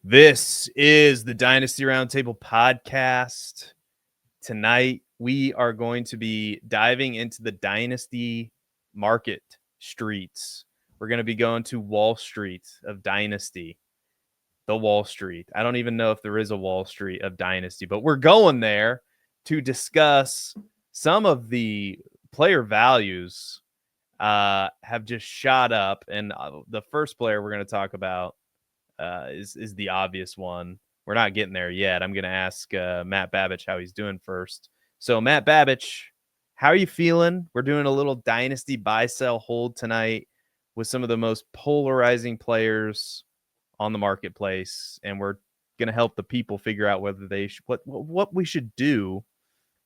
This is the Dynasty Roundtable podcast. Tonight, we are going to be diving into the Dynasty market streets. We're going to be going to Wall Street of Dynasty, the Wall Street. I don't even know if there is a Wall Street of Dynasty, but we're going there to discuss some of the player values have just shot up. And the first player we're going to talk about is the obvious one. We're not getting there yet. I'm going to ask Matt Babich how he's doing first. So, Matt Babich, how are you feeling? We're doing a little Dynasty buy-sell hold tonight with some of the most polarizing players on the marketplace, and we're going to help the people figure out whether they what we should do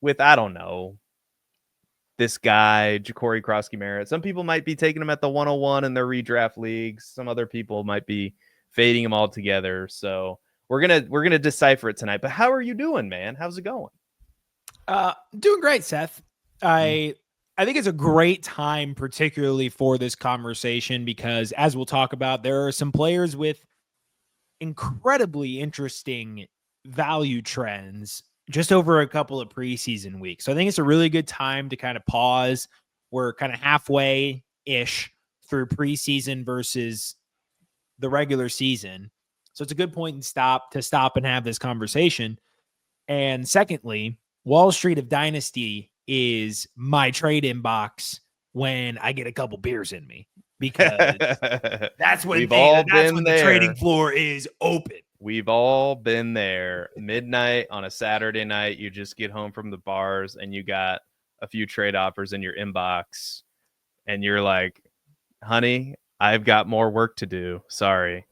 with, I don't know, this guy, Jacory Croskey-Merritt. Some people might be taking him at the 101 in their redraft leagues. Some other people might be fading them all together. So we're gonna decipher it tonight. But how are you doing, man? How's it going? Doing great, Seth. I think it's a great time, particularly for this conversation, because as we'll talk about, there are some players with incredibly interesting value trends just over a couple of preseason weeks. So I think it's a really good time to kind of pause. We're kind of halfway-ish through preseason versus the regular season. So it's a good point to stop and have this conversation. And secondly, Wall Street of Dynasty is my trade inbox when I get a couple beers in me, because that's when the trading floor is open. We've all been there. Midnight on a Saturday night, you just get home from the bars and you got a few trade offers in your inbox and you're like, honey, I've got more work to do. Sorry.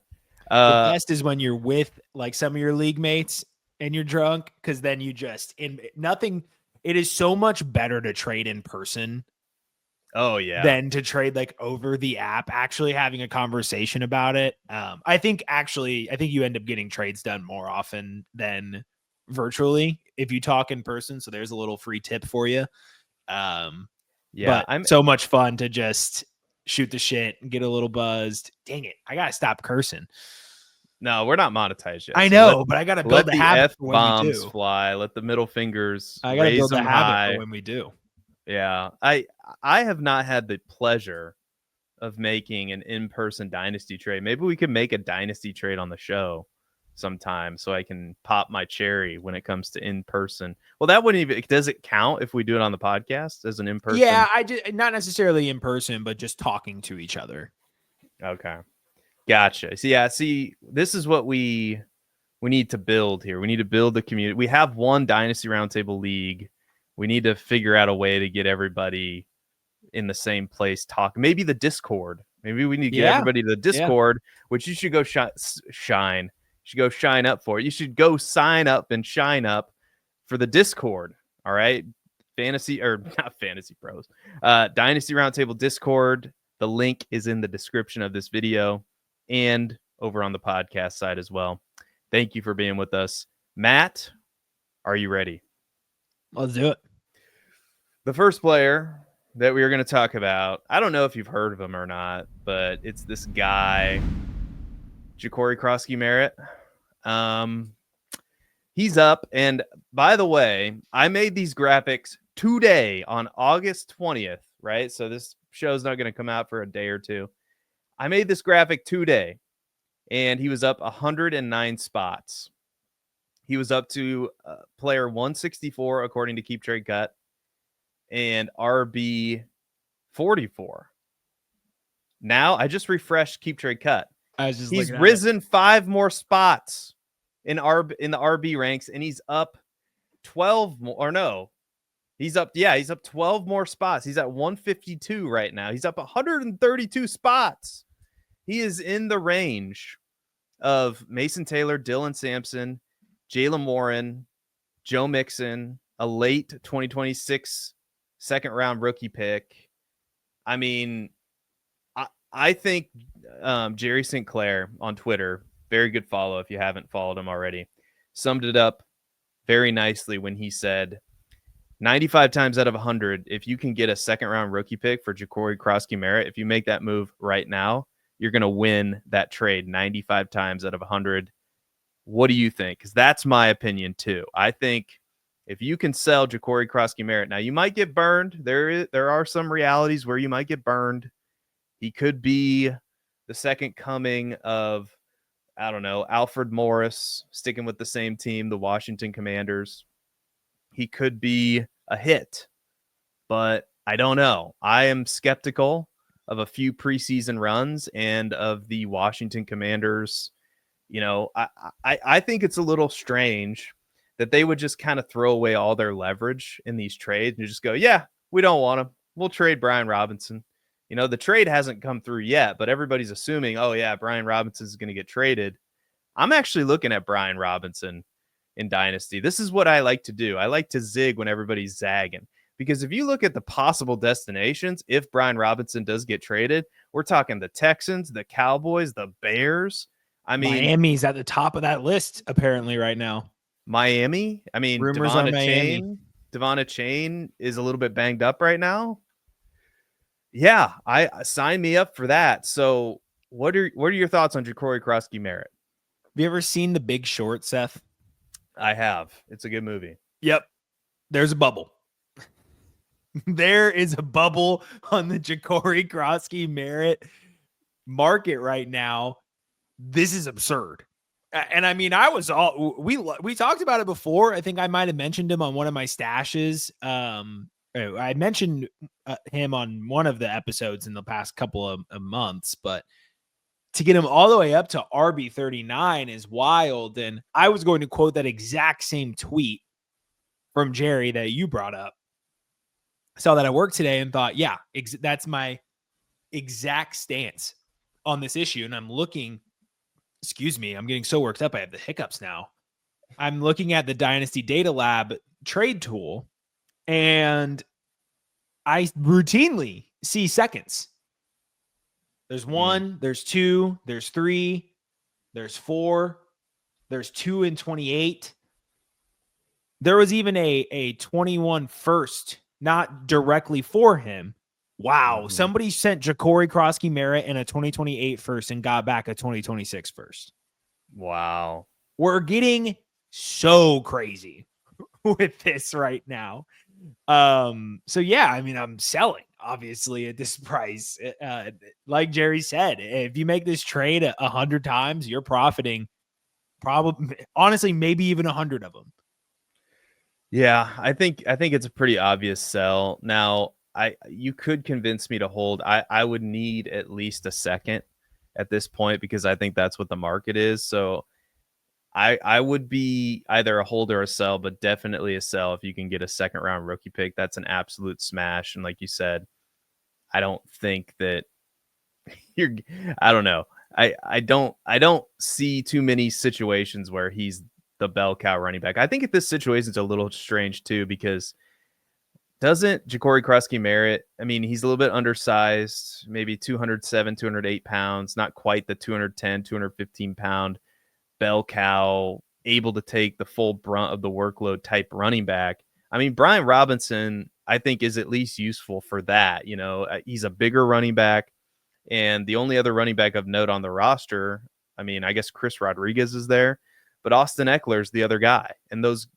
The best is when you're with like some of your league mates and you're drunk, because then you just it is so much better to trade in person. Oh yeah. Than to trade like over the app, actually having a conversation about it. I think you end up getting trades done more often than virtually if you talk in person. So there's a little free tip for you. But I'm so much fun to just shoot the shit and get a little buzzed. Dang it. I got to stop cursing. No, we're not monetized yet. I know, but I got to build the habit for when we do. Fly. Let the middle fingers. I got to build the habit for when we do. Yeah, I have not had the pleasure of making an in-person Dynasty trade. Maybe we could make a Dynasty trade on the show sometime so I can pop my cherry when it comes to in-person. Well, that wouldn't even, does it count if we do it on the podcast as an in-person? Yeah, not necessarily in person, but just talking to each other. Okay. Gotcha. See, this is what we need to build here. We need to build the community. We have one Dynasty Roundtable League. We need to figure out a way to get everybody in the same place talking. Maybe the Discord. Maybe we need to get everybody to the Discord, which you should go shine. You should go shine up for. You should go sign up and shine up for the Discord. All right. Dynasty Roundtable Discord. The link is in the description of this video and over on the podcast side as well. Thank you for being with us. Matt, are you ready? Let's do it. The first player that we are going to talk about, I don't know if you've heard of him or not, but it's this guy, Jacory Croskey-Merritt. He's up. And by the way, I made these graphics today on August 20th, right? So this show's not going to come out for a day or two. I made this graphic today, and he was up 109 spots. He was up to player 164, according to Keep Trade Cut, and RB 44. Now, I just refreshed Keep Trade Cut. He's risen 5 more spots in the RB ranks, and he's up 12 more. Or no, he's up 12 more spots. He's at 152 right now. He's up 132 spots. He is in the range of Mason Taylor, Dylan Sampson, Jaylen Warren, Joe Mixon, a late 2026 second round rookie pick. I mean, I think Jerry St. Clair on Twitter, very good follow if you haven't followed him already, summed it up very nicely when he said 95 times out of 100, if you can get a second round rookie pick for Jacory Croskey-Merritt, if you make that move right now, you're going to win that trade 95 times out of 100. What do you think? Because that's my opinion too. I think if you can sell Jacory Croskey-Merritt, now you might get burned. There are some realities where you might get burned. He could be the second coming of, I don't know, Alfred Morris, sticking with the same team, the Washington Commanders. He could be a hit, but I don't know. I am skeptical of a few preseason runs and of the Washington Commanders. You know, I think it's a little strange that they would just kind of throw away all their leverage in these trades and just go, yeah, we don't want him. We'll trade Brian Robinson. You know, the trade hasn't come through yet, but everybody's assuming, oh, yeah, Brian Robinson is going to get traded. I'm actually looking at Brian Robinson in Dynasty. This is what I like to do. I like to zig when everybody's zagging. Because if you look at the possible destinations, if Brian Robinson does get traded, we're talking the Texans, the Cowboys, the Bears. I mean, Miami's at the top of that list apparently right now. Miami. I mean, Rumors on Miami. Devonta Chain is a little bit banged up right now. Yeah, I sign me up for that. So what are your thoughts on Jacory Croskey-Merritt? Have you ever seen The Big Short, Seth? I have. It's a good movie. Yep. There's a bubble. There is a bubble on the Jacory Croskey-Merritt market right now. This is absurd. And I mean, we talked about it before. I think I might have mentioned him on one of my stashes. I mentioned him on one of the episodes in the past couple of months, but to get him all the way up to RB39 is wild. And I was going to quote that exact same tweet from Jerry that you brought up. I saw that at work today and thought, yeah, that's my exact stance on this issue. And I'm looking, excuse me, I'm getting so worked up. I have the hiccups now. I'm looking at the Dynasty Data Lab trade tool, and I routinely see seconds. There's 1, there's 2, there's 3, there's 4, there's 2 and 28. There was even a 21 first, not directly for him. Wow. Mm-hmm. Somebody sent Jacory Croskey-Merritt and a 2028 first and got back a 2026 first. Wow. We're getting so crazy with this right now. So yeah, I mean, I'm selling obviously at this price. Like Jerry said, if you make this trade 100 times, you're profiting probably, honestly, maybe even 100 of them. Yeah, I think it's a pretty obvious sell. Now, you could convince me to hold. I would need at least a second at this point because I think that's what the market is. So I would be either a hold or a sell, but definitely a sell if you can get a second round rookie pick. That's an absolute smash. And like you said, I don't think that I don't know. I don't see too many situations where he's the bell cow running back. I think at this situation, it's a little strange too, because doesn't Jacory Croskey-Merritt, I mean, he's a little bit undersized, maybe 207, 208 pounds, not quite the 210, 215 pound bell cow, able to take the full brunt of the workload type running back. I mean, Brian Robinson, I think, is at least useful for that. You know, he's a bigger running back, and the only other running back of note on the roster, I mean, I guess Chris Rodriguez is there, but Austin Eckler's the other guy. And those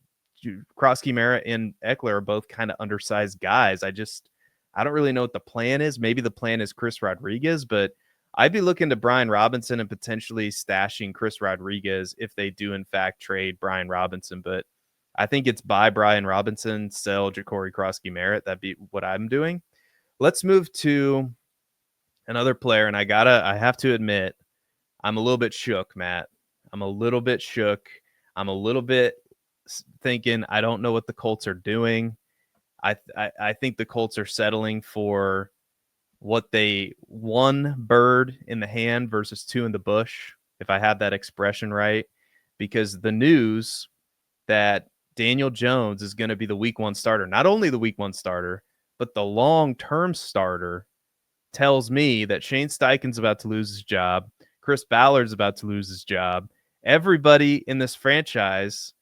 Croskey-Merritt and Eckler are both kind of undersized guys. I don't really know what the plan is. Maybe the plan is Chris Rodriguez, but I'd be looking to Brian Robinson and potentially stashing Chris Rodriguez if they do in fact trade Brian Robinson. But I think it's buy Brian Robinson, sell Jacory Croskey-Merritt. That'd be what I'm doing. Let's move to another player. And I have to admit, I'm a little bit shook, Matt. I'm a little bit shook. I'm a little bit thinking, I don't know what the Colts are doing. I think the Colts are settling for what they one bird in the hand versus two in the bush, if I have that expression right, because the news that Daniel Jones is going to be the week 1 starter, not only the week 1 starter, but the long-term starter, tells me that Shane Steichen's about to lose his job. Chris Ballard's about to lose his job. Everybody in this franchise,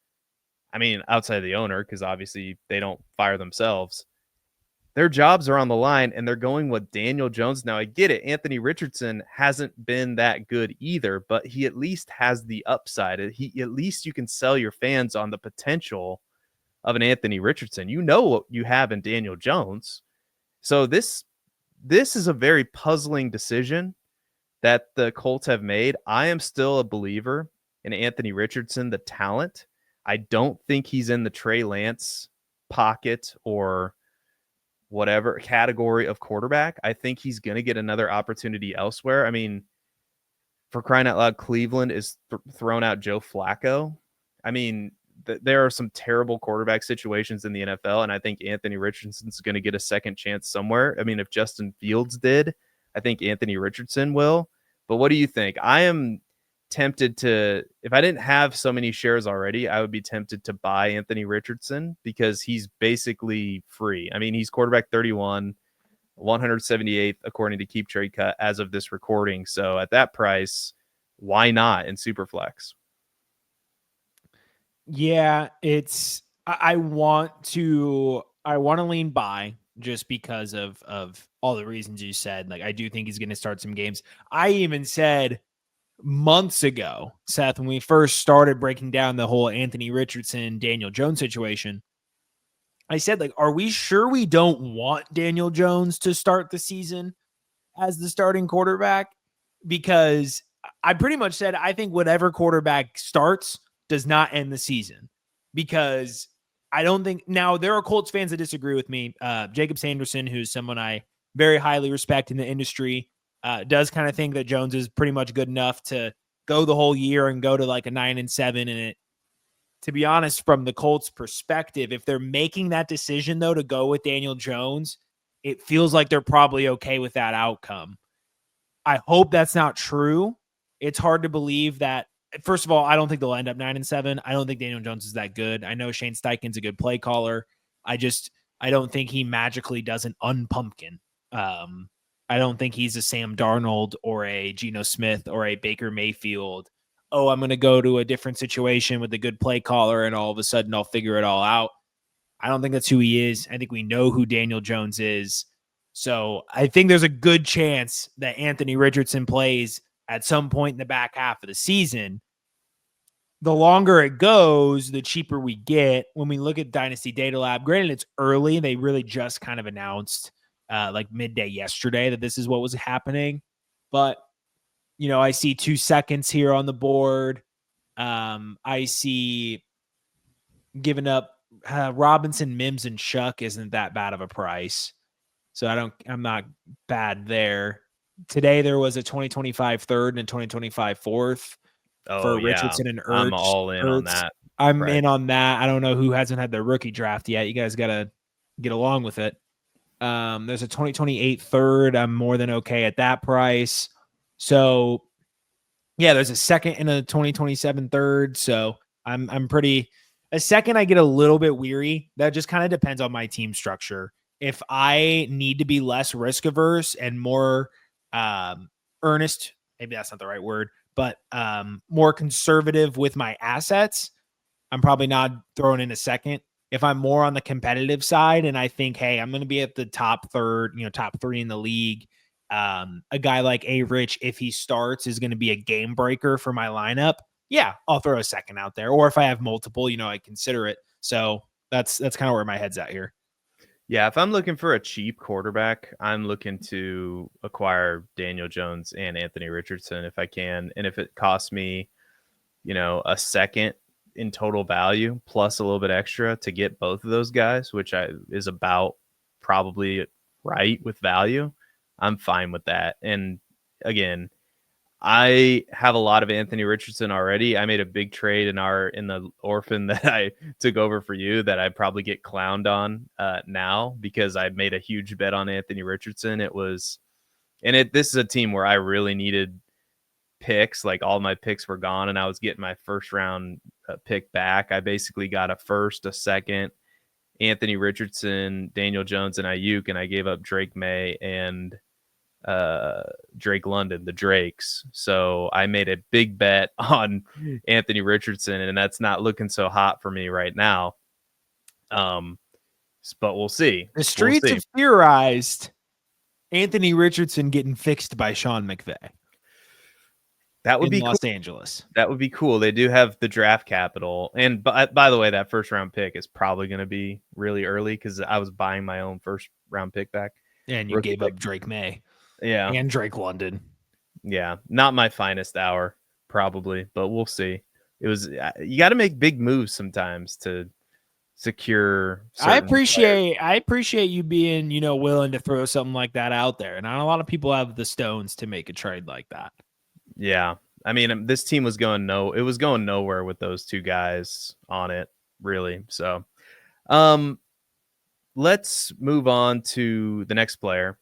I mean, outside of the owner, because obviously they don't fire themselves, their jobs are on the line and they're going with Daniel Jones. Now I get it. Anthony Richardson hasn't been that good either, but he at least has the upside. At least you can sell your fans on the potential of an Anthony Richardson. You know what you have in Daniel Jones. So this is a very puzzling decision that the Colts have made. I am still a believer in Anthony Richardson, the talent. I don't think he's in the Trey Lance pocket or whatever category of quarterback. I think he's going to get another opportunity elsewhere. I mean, for crying out loud, Cleveland is throwing out Joe Flacco. I mean, there are some terrible quarterback situations in the NFL, and I think Anthony Richardson's going to get a second chance somewhere. I mean, if Justin Fields did, I think Anthony Richardson will. But what do you think? I am tempted to, if I didn't have so many shares already, I would be tempted to buy Anthony Richardson because he's basically free. I mean, he's quarterback 31, 178th according to Keep Trade Cut as of this recording. So at that price, why not in Superflex? Yeah, it's I want to lean buy just because of all the reasons you said. Like, I do think he's going to start some games. I even said months ago, Seth, when we first started breaking down the whole Anthony Richardson, Daniel Jones situation, I said, like, are we sure we don't want Daniel Jones to start the season as the starting quarterback? Because I pretty much said, I think whatever quarterback starts does not end the season, because I don't think, now there are Colts fans that disagree with me. Jacob Sanderson, who's someone I very highly respect in the industry, does kind of think that Jones is pretty much good enough to go the whole year and go to like a 9-7. And it, to be honest, from the Colts perspective, if they're making that decision though to go with Daniel Jones, it feels like they're probably okay with that outcome. I hope that's not true. It's hard to believe that. First of all, I don't think they'll end up 9-7. I don't think Daniel Jones is that good. I know Shane Steichen's a good play caller. I don't think he magically does an unpumpkin. I don't think he's a Sam Darnold or a Geno Smith or a Baker Mayfield. Oh, I'm going to go to a different situation with a good play caller and all of a sudden I'll figure it all out. I don't think that's who he is. I think we know who Daniel Jones is. So I think there's a good chance that Anthony Richardson plays at some point in the back half of the season. The longer it goes, the cheaper we get. When we look at Dynasty Data Lab, granted it's early, they really just kind of announced like midday yesterday that this is what was happening. But, you know, I see 2 seconds here on the board. I see giving up Robinson, Mims, and Shuck isn't that bad of a price. So I'm not bad there. Today there was a 2025 third and a 2025 fourth for Richardson and Ertz. I'm all in on that. I'm in on that. I don't know who hasn't had their rookie draft yet. You guys got to get along with it. There's a 2028 third. I'm more than okay at that price. So yeah, there's a second and a 2027 third. So I'm pretty, a second I get a little bit weary. That just kind of depends on my team structure. If I need to be less risk averse and more earnest, maybe that's not the right word, but more conservative with my assets, I'm probably not throwing in a second. If I'm more on the competitive side and I think, hey, I'm going to be at the top third, top 3 in the league, a guy like A-Rich, if he starts, is going to be a game breaker for my lineup. Yeah, I'll throw a second out there. Or if I have multiple, I consider it. So that's kind of where my head's at here. Yeah, if I'm looking for a cheap quarterback, I'm looking to acquire Daniel Jones and Anthony Richardson if I can. And if it costs me, a second in total value plus a little bit extra to get both of those guys, which is about probably right with value, I'm fine with that. And again, I have a lot of Anthony Richardson already. I made a big trade in the orphan that I took over for you that I probably get clowned on now because I made a huge bet on Anthony Richardson. This is a team where I really needed picks. Like all my picks were gone and I was getting my first round pick back. I basically got a first, a second, Anthony Richardson, Daniel Jones, and Ayuk, and I gave up Drake May and Drake London, the Drakes. So I made a big bet on Anthony Richardson, and that's not looking so hot for me right now. but we'll see. The streets have theorized Anthony Richardson getting fixed by Sean McVay. That would be Los cool. Angeles. That would be cool. They do have the draft capital. And by the way, that first round pick is probably going to be really early because I was buying my own first round pick back. And you gave up Drake May. Yeah. And Drake London. Yeah. Not my finest hour, probably, but we'll see. It was, you got to make big moves sometimes to secure. I appreciate you being, willing to throw something like that out there. And not a lot of people have the stones to make a trade like that. Yeah. I mean, this team was going nowhere with those two guys on it, really. So, let's move on to the next player.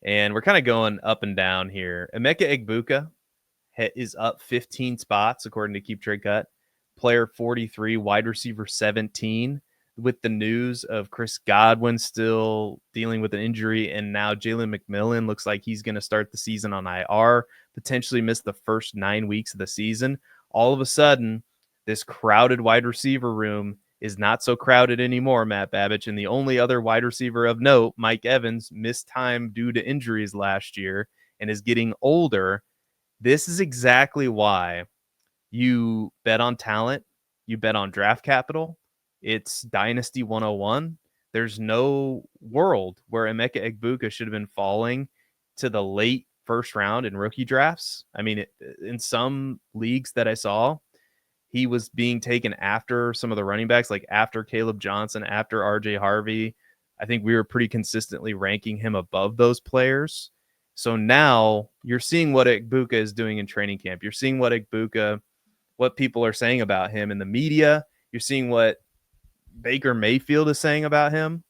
And we're kind of going up and down here. Emeka Egbuka is up 15 spots, according to Keep Trade Cut. Player 43, wide receiver 17, with the news of Chris Godwin still dealing with an injury. And now Jalen McMillan looks like he's going to start the season on IR, potentially miss the first 9 weeks of the season. All of a sudden, this crowded wide receiver room is not so crowded anymore, Matt Babbage. And the only other wide receiver of note, Mike Evans, missed time due to injuries last year and is getting older. This is exactly why you bet on talent, you bet on draft capital. It's Dynasty 101. There's no world where Emeka Egbuka should have been falling to the late first round in rookie drafts. I mean, in some leagues that I saw, he was being taken after some of the running backs, like after Kaleb Johnson, after RJ Harvey. I think we were pretty consistently ranking him above those players. So now you're seeing what Egbuka is doing in training camp. You're seeing what people are saying about him in the media. You're seeing what Baker Mayfield is saying about him.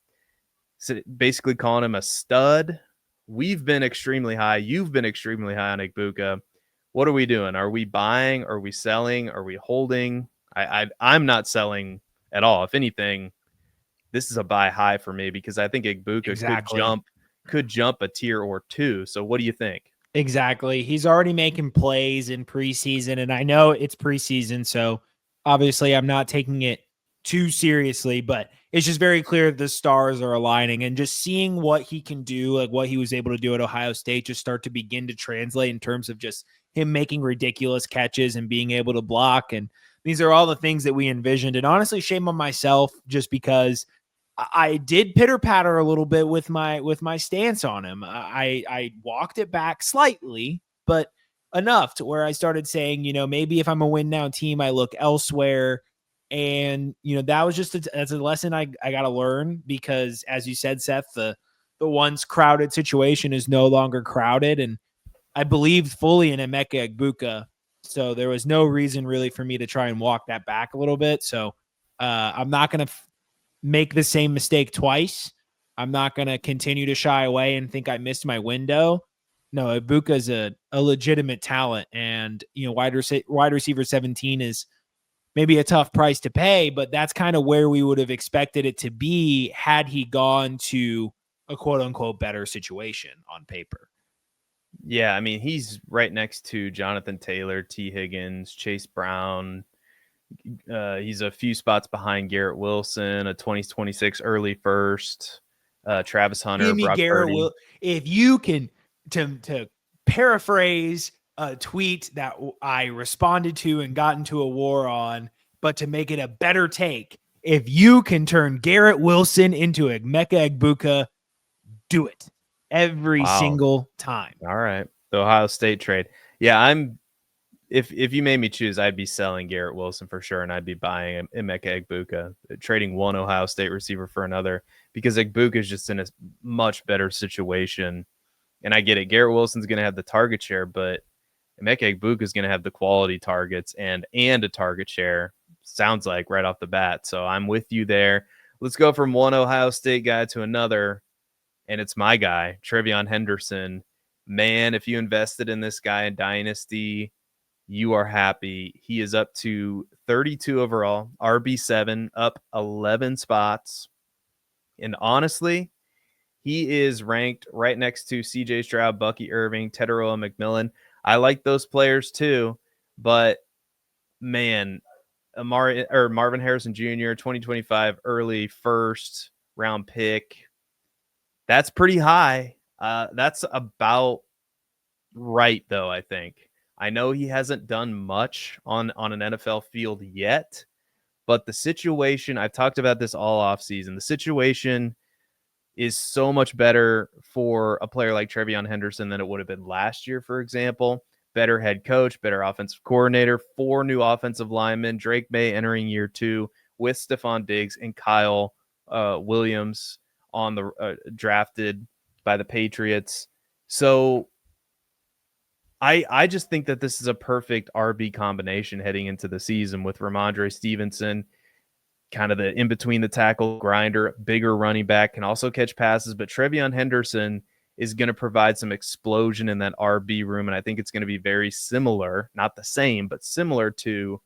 So basically calling him a stud. We've been extremely high. You've been extremely high on Egbuka. What are we doing? Are we buying? Are we selling? Are we holding? I'm not selling at all. If anything, this is a buy high for me because I think Egbuka could jump a tier or two. So what do you think? Exactly. He's already making plays in preseason, and I know it's preseason, so obviously I'm not taking it too seriously, but it's just very clear the stars are aligning, and just seeing what he can do, like what he was able to do at Ohio State, just start to begin to translate in terms of just him making ridiculous catches and being able to block. And these are all the things that we envisioned. And honestly, shame on myself just because I did pitter patter a little bit with my stance on him. I walked it back slightly, but enough to where I started saying, maybe if I'm a win now team, I look elsewhere. And, that was that's a lesson I got to learn because, as you said, Seth, the once crowded situation is no longer crowded. And I believed fully in Emeka Egbuka. So there was no reason really for me to try and walk that back a little bit. So I'm not going to make the same mistake twice. I'm not going to continue to shy away and think I missed my window. No, Egbuka is a legitimate talent, and wide receiver 17 is maybe a tough price to pay, but that's kind of where we would have expected it to be had he gone to a quote unquote better situation on paper. Yeah, I mean, he's right next to Jonathan Taylor, T. Higgins, Chase Brown. He's a few spots behind Garrett Wilson, a 2026 early first, Travis Hunter, Brock Purdy. If you can, to paraphrase a tweet that I responded to and got into a war on, but to make it a better take, if you can turn Garrett Wilson into Emeka Egbuka, do it every single time. All right. The Ohio State trade. Yeah, if you made me choose, I'd be selling Garrett Wilson for sure, and I'd be buying Emeka Egbuka, trading one Ohio State receiver for another, because Egbuka is just in a much better situation. And I get it. Garrett Wilson's going to have the target share, but Emeka Egbuka is going to have the quality targets and a target share, sounds like, right off the bat. So I'm with you there. Let's go from one Ohio State guy to another, and it's my guy, TreVeyon Henderson. Man, if you invested in this guy in Dynasty, you are happy. He is up to 32 overall, RB7, up 11 spots. And honestly, he is ranked right next to CJ Stroud, Bucky Irving, Teteroa McMillan. I like those players too, but man, Marvin Harrison Jr., 2025 early first round pick. That's pretty high. That's about right, though, I think. I know he hasn't done much on an NFL field yet, but the situation, I've talked about this all offseason, the situation is so much better for a player like TreVeyon Henderson than it would have been last year, for example. Better head coach, better offensive coordinator, 4 new offensive linemen, Drake May entering year 2 with Stephon Diggs and Kyle Williams on the drafted by the Patriots. So I just think that this is a perfect RB combination heading into the season with Ramondre Stevenson, kind of the in between the tackle grinder, bigger running back, can also catch passes. But TreVeyon Henderson is going to provide some explosion in that RB room. And I think it's going to be very similar, not the same, but similar to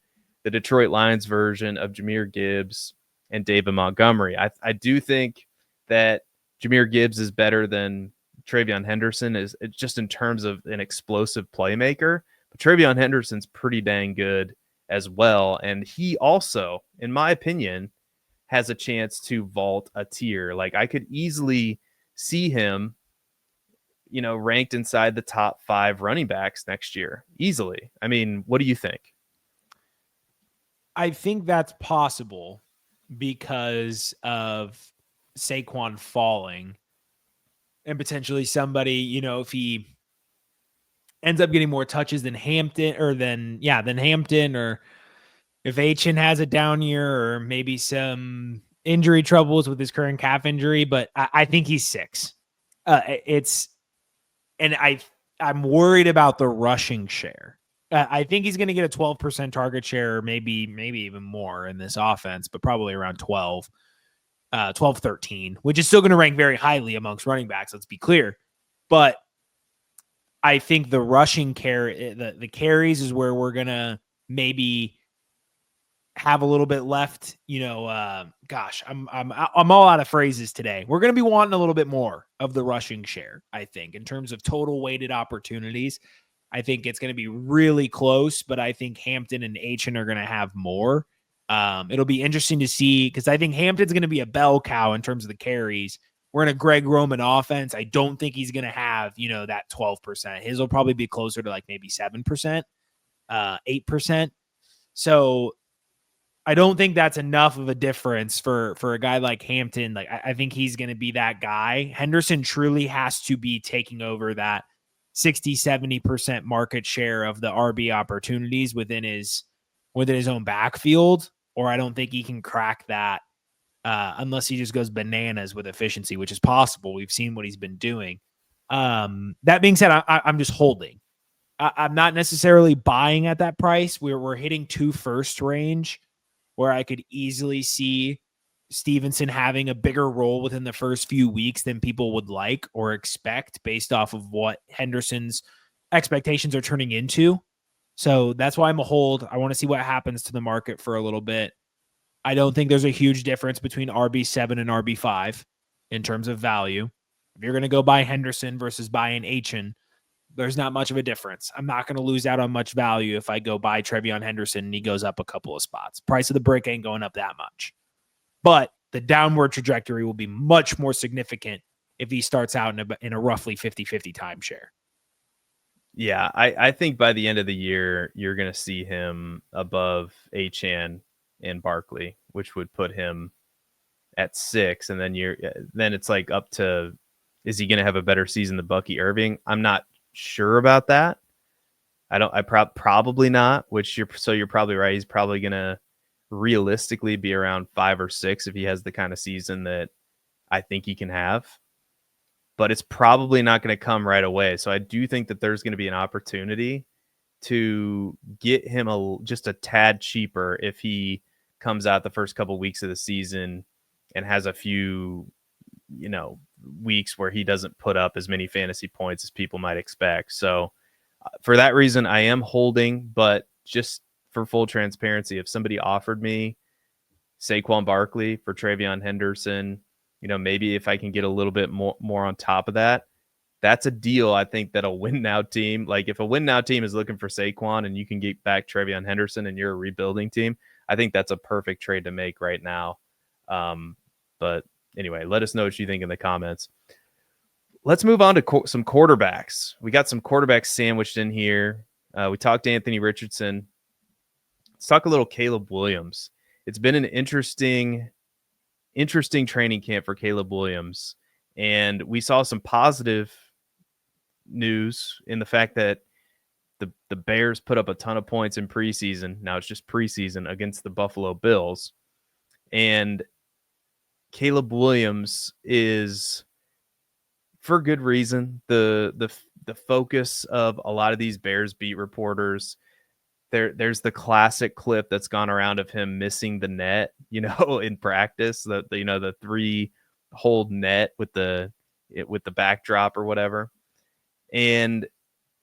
the Detroit Lions version of Jahmyr Gibbs and David Montgomery. I do think that Jahmyr Gibbs is better than TreVeyon Henderson, is just in terms of an explosive playmaker. But TreVeyon Henderson's pretty dang good as well. And he also, in my opinion, has a chance to vault a tier. Like, I could easily see him, ranked inside the top 5 running backs next year. Easily. I mean, what do you think? I think that's possible because of Saquon falling and potentially somebody, if he ends up getting more touches than Hampton or than Hampton, or if Achan has a down year, or maybe some injury troubles with his current calf injury, but I think he's 6. I'm worried about the rushing share. I think he's going to get a 12% target share, or maybe even more in this offense, but probably around 12, 13, which is still going to rank very highly amongst running backs. Let's be clear. But I think the rushing the carries is where we're going to maybe have a little bit left, I'm all out of phrases today. We're going to be wanting a little bit more of the rushing share, I think, in terms of total weighted opportunities. I think it's going to be really close, but I think Hampton and Achan are going to have more. It'll be interesting to see, because I think Hampton's going to be a bell cow in terms of the carries. We're in a Greg Roman offense. I don't think he's going to have, that 12%. His will probably be closer to like maybe 7%, 8%. So I don't think that's enough of a difference for a guy like Hampton. Like, I think he's going to be that guy. Henderson truly has to be taking over that 60-70% market share of the RB opportunities within his own backfield, or I don't think he can crack that unless he just goes bananas with efficiency, which is possible. We've seen what he's been doing. That being said, I'm just holding. I'm not necessarily buying at that price. We're hitting 2 first range, where I could easily see Stevenson having a bigger role within the first few weeks than people would like or expect based off of what Henderson's expectations are turning into. So that's why I'm a hold. I want to see what happens to the market for a little bit. I don't think there's a huge difference between RB7 and RB5 in terms of value. If you're going to go buy Henderson versus buying Achan, there's not much of a difference. I'm not going to lose out on much value if I go buy TreVeyon Henderson and he goes up a couple of spots. Price of the brick ain't going up that much. But the downward trajectory will be much more significant if he starts out in a roughly 50-50 timeshare. Yeah, I think by the end of the year, you're going to see him above Achan and Barkley, which would put him at 6. And then it's like up to, is he going to have a better season than Bucky Irving? I'm not sure about that. Probably not, you're probably right. He's probably going to realistically be around 5 or 6 if he has the kind of season that I think he can have, but it's probably not going to come right away. So I do think that there's going to be an opportunity to get him just a tad cheaper if he comes out the first couple weeks of the season and has a few, weeks where he doesn't put up as many fantasy points as people might expect. So for that reason, I am holding, but just for full transparency, if somebody offered me Saquon Barkley for TreVeyon Henderson, maybe if I can get a little bit more on top of that, that's a deal. I think that a win now team, like if a win now team is looking for Saquon and you can get back TreVeyon Henderson and you're a rebuilding team, I think that's a perfect trade to make right now. But anyway, let us know what you think in the comments. Let's move on to some quarterbacks. We got some quarterbacks sandwiched in here. We talked to Anthony Richardson. Let's talk a little Caleb Williams. It's been an interesting training camp for Caleb Williams. And we saw some positive news in the fact that the Bears put up a ton of points in preseason. Now it's just preseason against the Buffalo Bills. And Caleb Williams is, for good reason, the focus of a lot of these Bears beat reporters. There's the classic clip that's gone around of him missing the net, in practice, the 3-hold net with the backdrop or whatever. And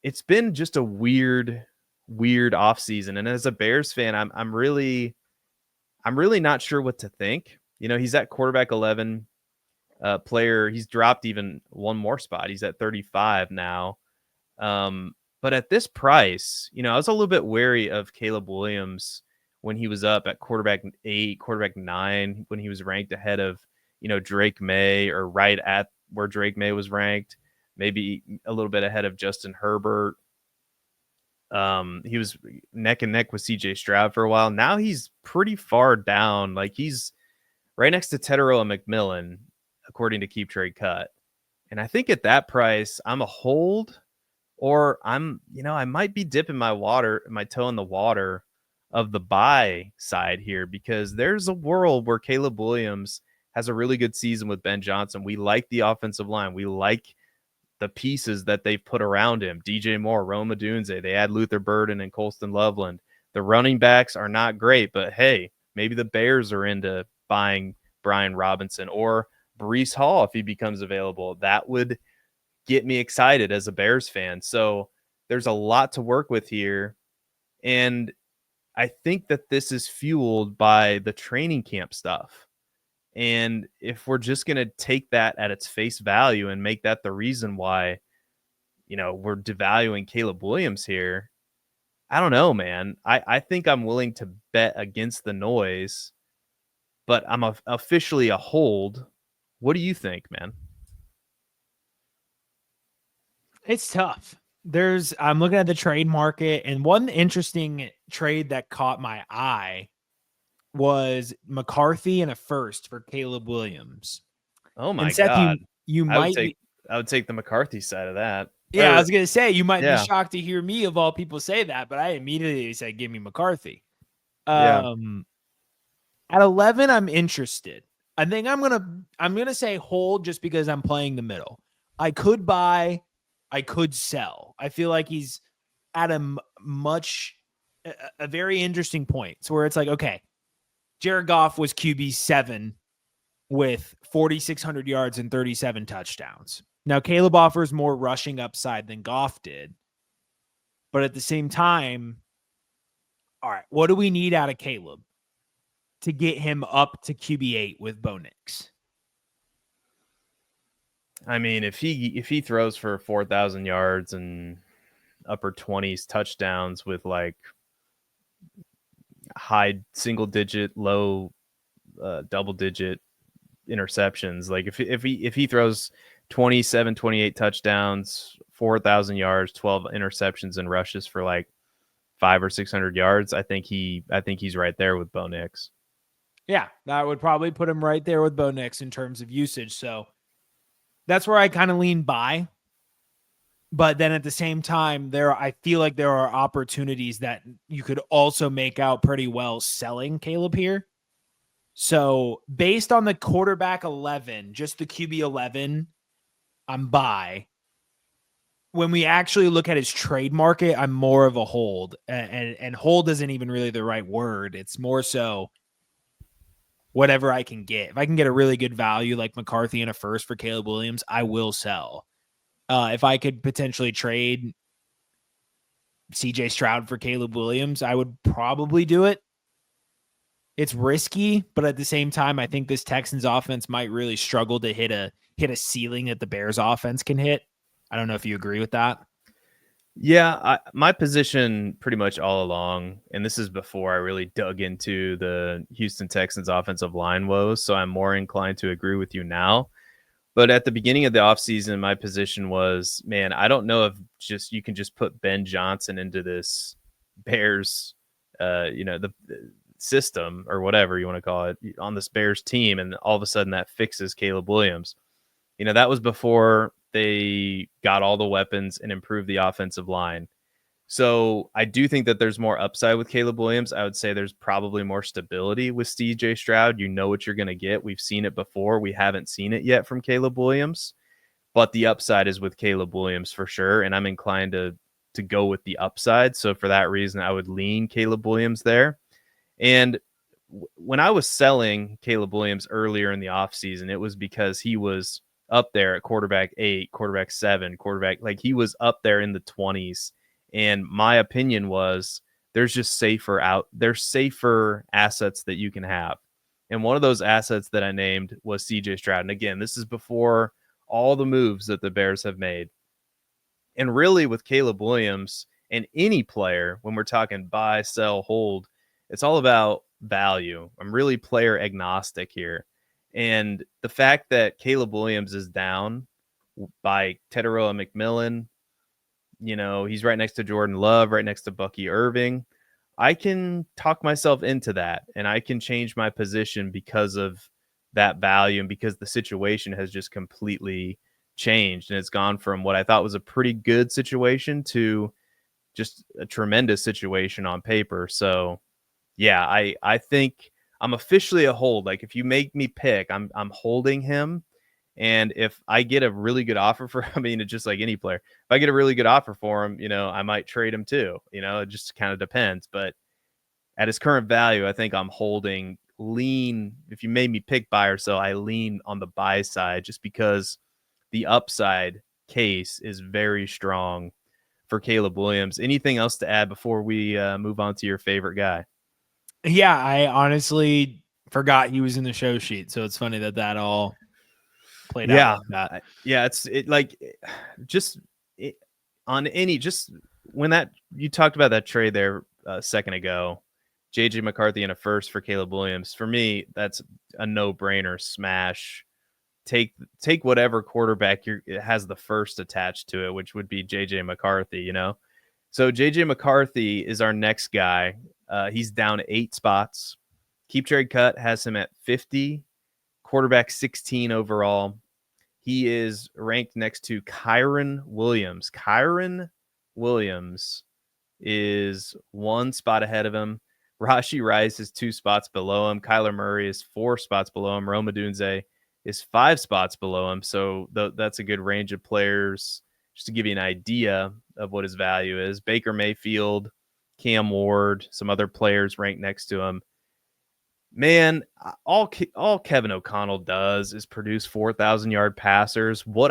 it's been just a weird offseason. And as a Bears fan, I'm really not sure what to think. He's at quarterback 11 player. He's dropped even one more spot. He's at 35 now. But at this price, I was a little bit wary of Caleb Williams when he was up at quarterback 8, quarterback 9, when he was ranked ahead of, Drake May, or right at where Drake May was ranked, maybe a little bit ahead of Justin Herbert. He was neck and neck with CJ Stroud for a while. Now he's pretty far down. Like, he's right next to Tedero and McMillan, according to Keep Trade Cut. And I think at that price, I'm a hold, or I might be dipping my toe in the water of the buy side here, because there's a world where Caleb Williams has a really good season with Ben Johnson. We like the offensive line. We like the pieces that they've put around him. DJ Moore, Rome Odunze. They add Luther Burden and Colston Loveland. The running backs are not great, but hey, maybe the Bears are into buying Brian Robinson or Breece Hall if he becomes available. That would get me excited as a Bears fan. So there's a lot to work with here. And I think that this is fueled by the training camp stuff. And if we're just going to take that at its face value and make that the reason why, we're devaluing Caleb Williams here, I don't know, man. I think I'm willing to bet against the noise, but I'm officially a hold. What do you think, man? It's tough. I'm looking at the trade market, and one interesting trade that caught my eye was McCarthy and a first for Caleb Williams. Oh my God. I would take the McCarthy side of that. Yeah, I was going to say, you might be shocked to hear me of all people say that, but I immediately said, give me McCarthy. At 11, I'm interested. I think I'm going to say hold just because I'm playing the middle. I could buy, I could sell. I feel like he's at a very interesting point. So where it's like, okay, Jared Goff was QB7 with 4,600 yards and 37 touchdowns. Now, Caleb offers more rushing upside than Goff did. But at the same time, all right, what do we need out of Caleb to get him up to QB8 with Bo Nix? I mean, if he throws for 4,000 yards and upper 20s touchdowns with like high single digit, low double digit interceptions, like if he throws 27, 28 touchdowns, 4,000 yards, 12 interceptions, and rushes for like 500 or 600 yards, I think he's right there with Bo Nix. Yeah, that would probably put him right there with Bo Nix in terms of usage. So that's where I kind of lean by. But then at the same time, I feel like there are opportunities that you could also make out pretty well selling Caleb here. So based on the quarterback 11, just the QB 11, I'm buy. When we actually look at his trade market, I'm more of a hold. And hold isn't even really the right word. It's more so whatever I can get. If I can get a really good value like McCarthy and a first for Caleb Williams, I will sell. If I could potentially trade CJ Stroud for Caleb Williams, I would probably do it. It's risky, but at the same time, I think this Texans offense might really struggle to hit a ceiling that the Bears offense can hit. I don't know if you agree with that. Yeah, my position pretty much all along, and this is before I really dug into the Houston Texans offensive line woes, so I'm more inclined to agree with you now. But at the beginning of the offseason, my position was, man, I don't know if just you can just put Ben Johnson into this Bears, the system or whatever you want to call it on this Bears team, and all of a sudden that fixes Caleb Williams. That was before they got all the weapons and improved the offensive line. So I do think that there's more upside with Caleb Williams. I would say there's probably more stability with CJ Stroud. You know what you're going to get. We've seen it before. We haven't seen it yet from Caleb Williams, but the upside is with Caleb Williams for sure. And I'm inclined to go with the upside. So for that reason, I would lean Caleb Williams there. And when I was selling Caleb Williams earlier in the offseason, it was because he was up there at quarterback 8, quarterback 7, quarterback, like he was up there in the 20s. And my opinion was there's safer assets that you can have. And one of those assets that I named was CJ Stroud. And again, this is before all the moves that the Bears have made. And really with Caleb Williams and any player, when we're talking buy, sell, hold, it's all about value. I'm really player agnostic here. And the fact that Caleb Williams is down by Teteroa McMillan, he's right next to Jordan Love, right next to Bucky Irving. I can talk myself into that, and I can change my position because of that value and because the situation has just completely changed. And it's gone from what I thought was a pretty good situation to just a tremendous situation on paper. So, yeah, I think I'm officially a hold. Like if you make me pick, I'm holding him. And if I get a really good offer for, it's just like any player. If I get a really good offer for him, I might trade him too. It just kind of depends. But at his current value, I think I'm holding lean. If you made me pick buy or sell, I lean on the buy side just because the upside case is very strong for Caleb Williams. Anything else to add before we move on to your favorite guy? Yeah, I honestly forgot he was in the show sheet. So it's funny that all played out like that. Yeah, just when that you talked about that trade there a second ago, JJ McCarthy and a first for Caleb Williams. For me, that's a no-brainer smash. Take whatever quarterback has the first attached to it, which would be JJ McCarthy, So JJ McCarthy is our next guy. He's down 8 spots. Keep Trade Cut has him at 50, quarterback 16 overall. He is ranked next to Kyren Williams. Kyren Williams is 1 spot ahead of him. Rashee Rice is 2 spots below him. Kyler Murray is 4 spots below him. Rome Odunze is 5 spots below him. So that's a good range of players just to give you an idea of what his value is. Baker Mayfield, Cam Ward, some other players ranked next to him. Man, all Kevin O'Connell does is produce 4,000-yard passers. What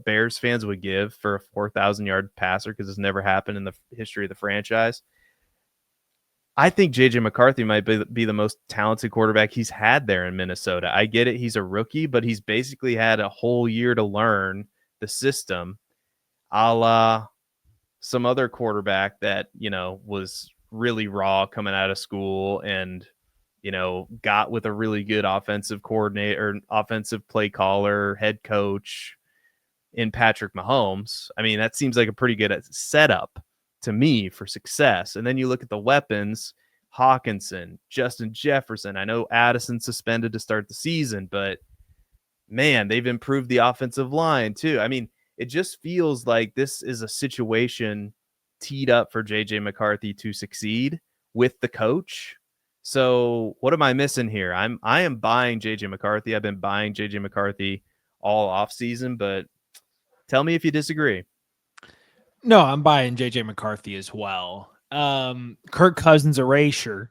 Bears fans would give for a 4,000-yard passer, because it's never happened in the history of the franchise. I think JJ McCarthy might be the most talented quarterback he's had there in Minnesota. I get it. He's a rookie, but he's basically had a whole year to learn the system, a la some other quarterback that, was really raw coming out of school and, got with a really good offensive coordinator, offensive play caller, head coach in Patrick Mahomes. That seems like a pretty good setup to me for success. And then you look at the weapons, Hawkinson, Justin Jefferson. I know Addison suspended to start the season, but man, they've improved the offensive line too. It just feels like this is a situation teed up for JJ McCarthy to succeed with the coach. So what am I missing here? I am buying JJ McCarthy. I've been buying JJ McCarthy all offseason, but tell me if you disagree. No, I'm buying JJ McCarthy as well. Kirk Cousins erasure,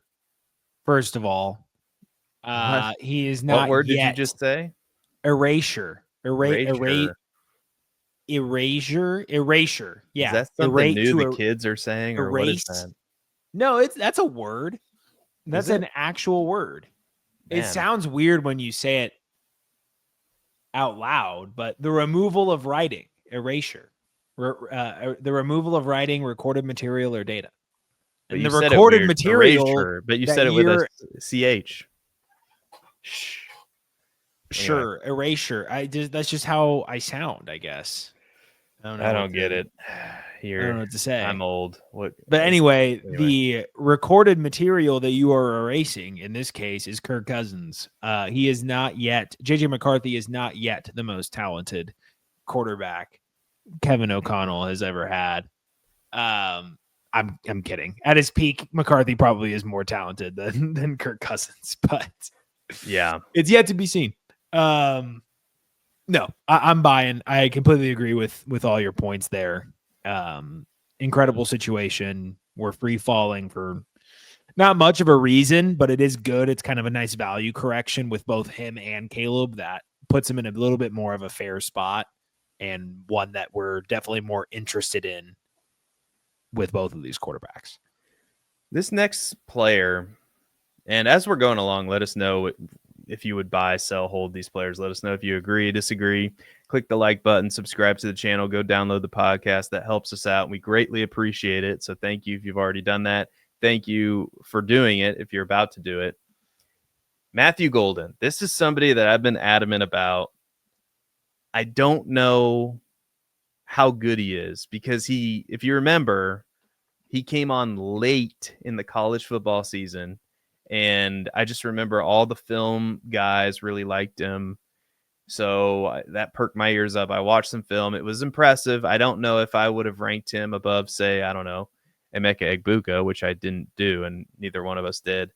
first of all. He is not. What word yet. Did you just say? Erasure. Erasure. Yeah. Is that something new the kids are saying, or what is that? No, that's a word. That's an actual word. Man. It sounds weird when you say it out loud, but the removal of writing, erasure. The removal of writing, recorded material, or data. But And you the said it recorded weird. material Erasure, but you that said it with a you're ch. sure erasure. That's just how I sound, I guess. I don't get it. I don't know what to say. I'm old. What? But anyway, the recorded material that you are erasing in this case is Kirk Cousins. He is not yet. JJ McCarthy is not yet the most talented quarterback Kevin O'Connell has ever had. I'm kidding. At his peak, McCarthy probably is more talented than Kirk Cousins, but yeah, it's yet to be seen. No, I'm buying. I completely agree with all your points there. Incredible situation. We're free falling for not much of a reason, but it is good. It's kind of a nice value correction with both him and Kaleb that puts him in a little bit more of a fair spot and one that we're definitely more interested in with both of these quarterbacks. This next player, and as we're going along, let us know if you would buy, sell, hold these players. Let us know if you agree, disagree. Click the like button, subscribe to the channel, go download the podcast. That helps us out. We greatly appreciate it. So thank you if you've already done that. Thank you for doing it if you're about to do it. Matthew Golden. This is somebody that I've been adamant about. I don't know how good he is because if you remember, he came on late in the college football season. And I just remember all the film guys really liked him. So that perked my ears up. I watched some film. It was impressive. I don't know if I would have ranked him above, say, I don't know, Emeka Egbuka, which I didn't do, and neither one of us did.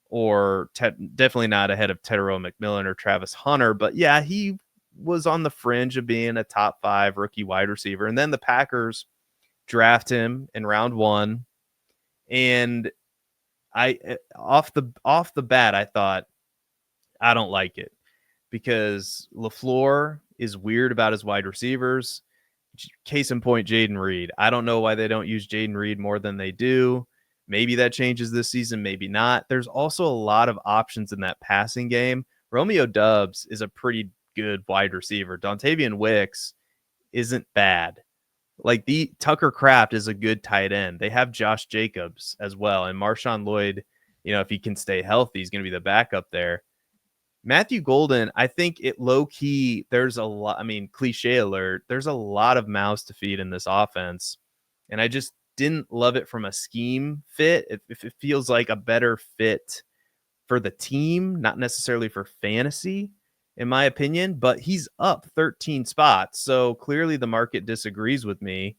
Or definitely not ahead of Tedero McMillan or Travis Hunter. But yeah, he was on the fringe of being a top 5 rookie wide receiver. And then the Packers draft him in round 1. And I off the bat, I thought, I don't like it because LaFleur is weird about his wide receivers. Case in point, Jayden Reed. I don't know why they don't use Jayden Reed more than they do. Maybe that changes this season, maybe not. There's also a lot of options in that passing game. Romeo Doubs is a pretty good wide receiver. Dontavian Wicks isn't bad. Like Tucker Kraft is a good tight end. They have Josh Jacobs as well. And Marshawn Lloyd, if he can stay healthy, he's going to be the backup there. Matthew Golden, I think it low key, there's a lot, cliche alert, there's a lot of mouths to feed in this offense. And I just didn't love it from a scheme fit. It feels like a better fit for the team, not necessarily for fantasy, in my opinion, but he's up 13 spots. So clearly the market disagrees with me.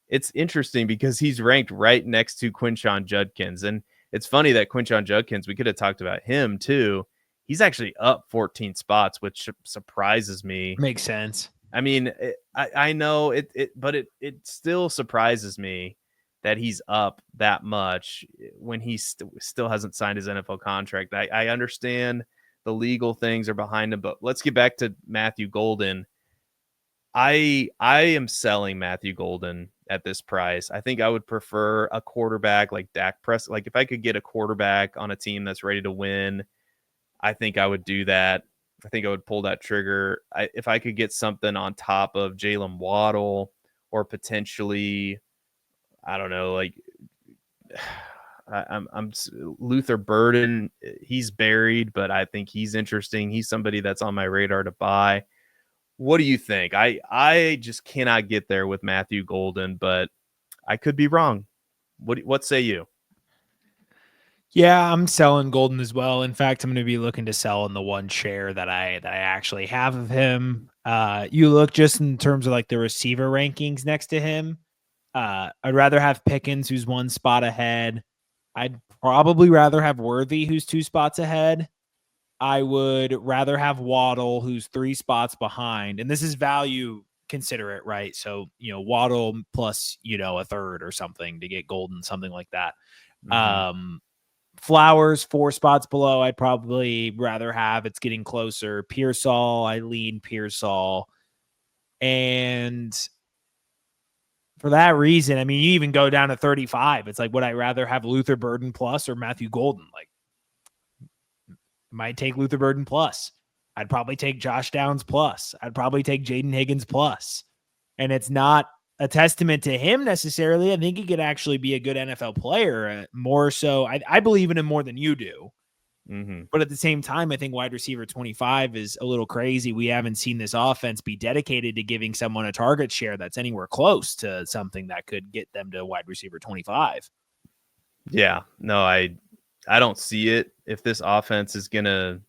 It's interesting because he's ranked right next to Quinshon Judkins. And it's funny that Quinshon Judkins, we could have talked about him too. He's actually up 14 spots, which surprises me. Makes sense. I know it, but it still surprises me that he's up that much when he still hasn't signed his NFL contract. I understand the legal things are behind him, but let's get back to Matthew Golden. I am selling Matthew Golden at this price. I think I would prefer a quarterback like Dak Prescott. Like if I could get a quarterback on a team that's ready to win, I think I would do that. I think I would pull that trigger. If I could get something on top of Jalen Waddle or potentially, I don't know, like I'm Luther Burden. He's buried, but I think he's interesting. He's somebody that's on my radar to buy. What do you think? I just cannot get there with Matthew Golden, but I could be wrong. What say you? Yeah, I'm selling Golden as well. In fact, I'm going to be looking to sell in the one share that I actually have of him. You look just in terms of like the receiver rankings next to him. I'd rather have Pickens, who's 1 spot ahead. I'd probably rather have Worthy, who's 2 spots ahead. I would rather have Waddle, who's 3 spots behind. And this is value considerate, right? So, Waddle plus, a third or something to get Golden, something like that. Mm-hmm. Flowers 4 spots below. I'd probably rather have. It's getting closer. Pearsall, I lean Pearsall. And for that reason, you even go down to 35. It's like, would I rather have Luther Burden plus or Matthew Golden? Like, might take Luther Burden plus. I'd probably take Josh Downs plus. I'd probably take Jaden Higgins plus. And it's not a testament to him necessarily. I think he could actually be a good NFL player. More so, I believe in him more than you do. Mm-hmm. But at the same time, I think wide receiver 25 is a little crazy. We haven't seen this offense be dedicated to giving someone a target share that's anywhere close to something that could get them to wide receiver 25. Yeah, no, I don't see it. If this offense is gonna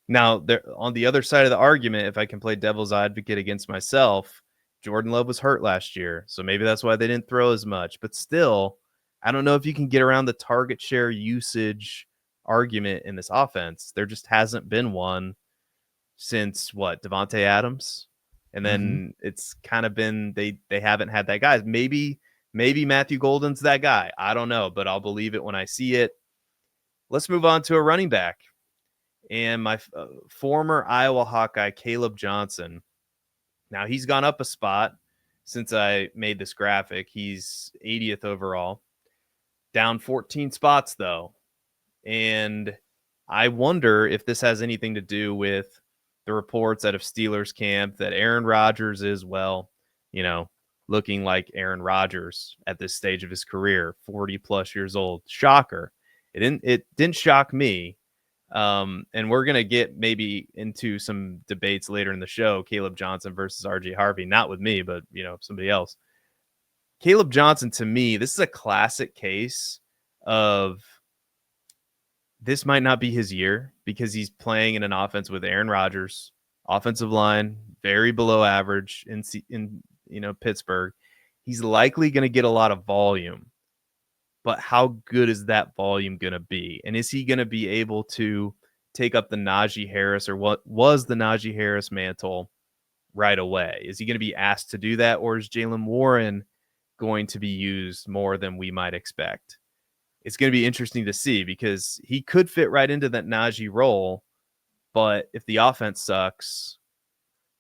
now, there on the other side of the argument, if I can play devil's advocate against myself, Jordan Love was hurt last year, so maybe that's why they didn't throw as much. But still, I don't know if you can get around the target share usage argument in this offense. There just hasn't been one since what, Devontae Adams, and then it's kind of been they haven't had that guy. Maybe Matthew Golden's that guy. I don't know, but I'll believe it when I see it. Let's move on to a running back. And my former Iowa Hawkeye, Kaleb Johnson. Now, he's gone up a spot since I made this graphic. He's 80th overall, down 14 spots, though. And I wonder if this has anything to do with the reports out of Steelers camp that Aaron Rodgers is, well, looking like Aaron Rodgers at this stage of his career, 40 plus years old. Shocker. It didn't shock me. And we're going to get maybe into some debates later in the show, Kaleb Johnson versus RJ Harvey, not with me, but somebody else. Kaleb Johnson, to me, this is a classic case of this might not be his year because he's playing in an offense with Aaron Rodgers, offensive line, very below average in Pittsburgh. He's likely going to get a lot of volume. But how good is that volume going to be? And is he going to be able to take up the Najee Harris, or what was the Najee Harris mantle, right away? Is he going to be asked to do that, or is Jaylen Warren going to be used more than we might expect? It's going to be interesting to see because he could fit right into that Najee role. But if the offense sucks,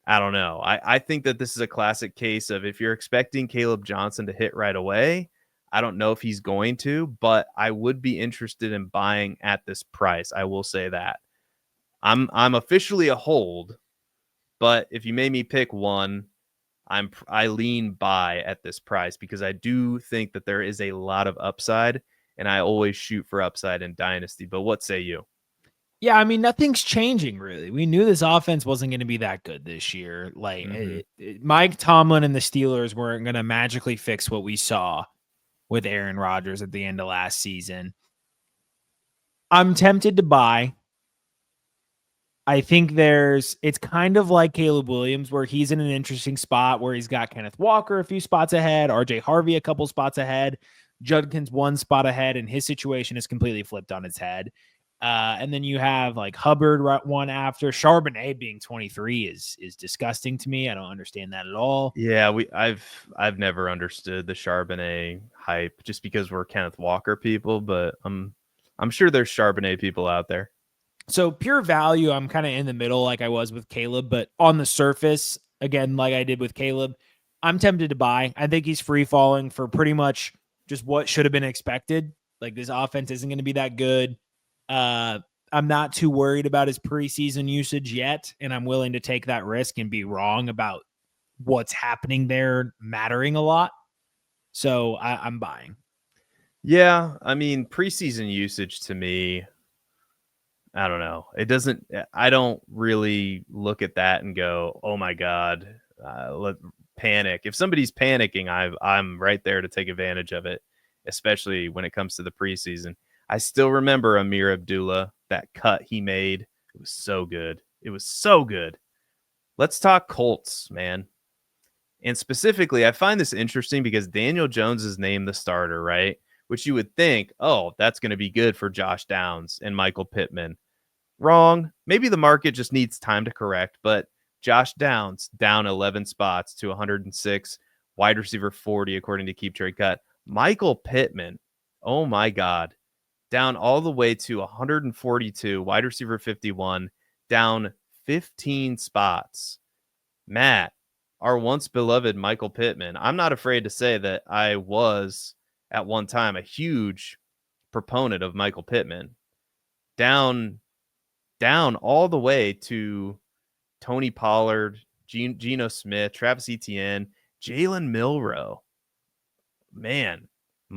I don't know. I think that this is a classic case of if you're expecting Kaleb Johnson to hit right away, I don't know if he's going to, but I would be interested in buying at this price. I will say that. I'm officially a hold, but if you made me pick one, I lean buy at this price because I do think that there is a lot of upside, and I always shoot for upside in Dynasty. But what say you? Yeah, I mean, nothing's changing really. We knew this offense wasn't going to be that good this year. Like Mike Tomlin and the Steelers weren't going to magically fix what we saw with Aaron Rodgers at the end of last season. I'm tempted to buy. I think it's kind of like Caleb Williams where he's in an interesting spot where he's got Kenneth Walker a few spots ahead, RJ Harvey a couple spots ahead, Judkins one spot ahead, and his situation is completely flipped on its head. And then you have like Hubbard one after. Charbonnet being 23 is disgusting to me. I don't understand that at all. Yeah, I've never understood the Charbonnet hype just because we're Kenneth Walker people, but I'm sure there's Charbonnet people out there. So pure value, I'm kind of in the middle like I was with Kaleb, but on the surface, again, like I did with Kaleb, I'm tempted to buy. I think he's free falling for pretty much just what should have been expected. Like this offense isn't going to be that good. I'm not too worried about his preseason usage yet, and I'm willing to take that risk and be wrong about what's happening there mattering a lot. So I'm buying. Yeah, I mean, preseason usage to me, I don't know. I don't really look at that and go, oh my God, panic. If somebody's panicking, I'm right there to take advantage of it, especially when it comes to the preseason. I still remember Amir Abdullah, that cut he made. It was so good. It was so good. Let's talk Colts, man. And specifically, I find this interesting because Daniel Jones is named the starter, right? Which you would think, oh, that's going to be good for Josh Downs and Michael Pittman. Wrong. Maybe the market just needs time to correct, but Josh Downs down 11 spots to 106, wide receiver 40, according to Keep Trade Cut. Michael Pittman, oh my God, down all the way to 142, wide receiver 51, down 15 spots. Matt, our once beloved Michael Pittman. I'm not afraid to say that I was at one time a huge proponent of Michael Pittman. Down all the way to Tony Pollard, Geno Smith, Travis Etienne, Jalen Milroe. Man,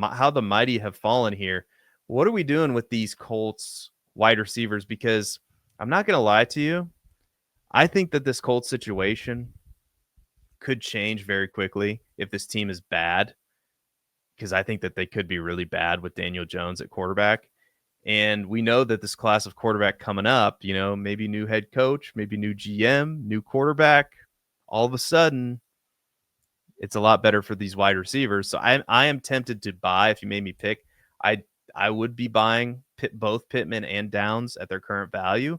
how the mighty have fallen here. What are we doing with these Colts wide receivers? Because I'm not going to lie to you. I think that this Colts situation could change very quickly if this team is bad, because I think that they could be really bad with Daniel Jones at quarterback. And we know that this class of quarterback coming up, maybe new head coach, maybe new GM, new quarterback, all of a sudden it's a lot better for these wide receivers. So I am tempted to buy. If you made me pick, I would be buying both Pittman and Downs at their current value.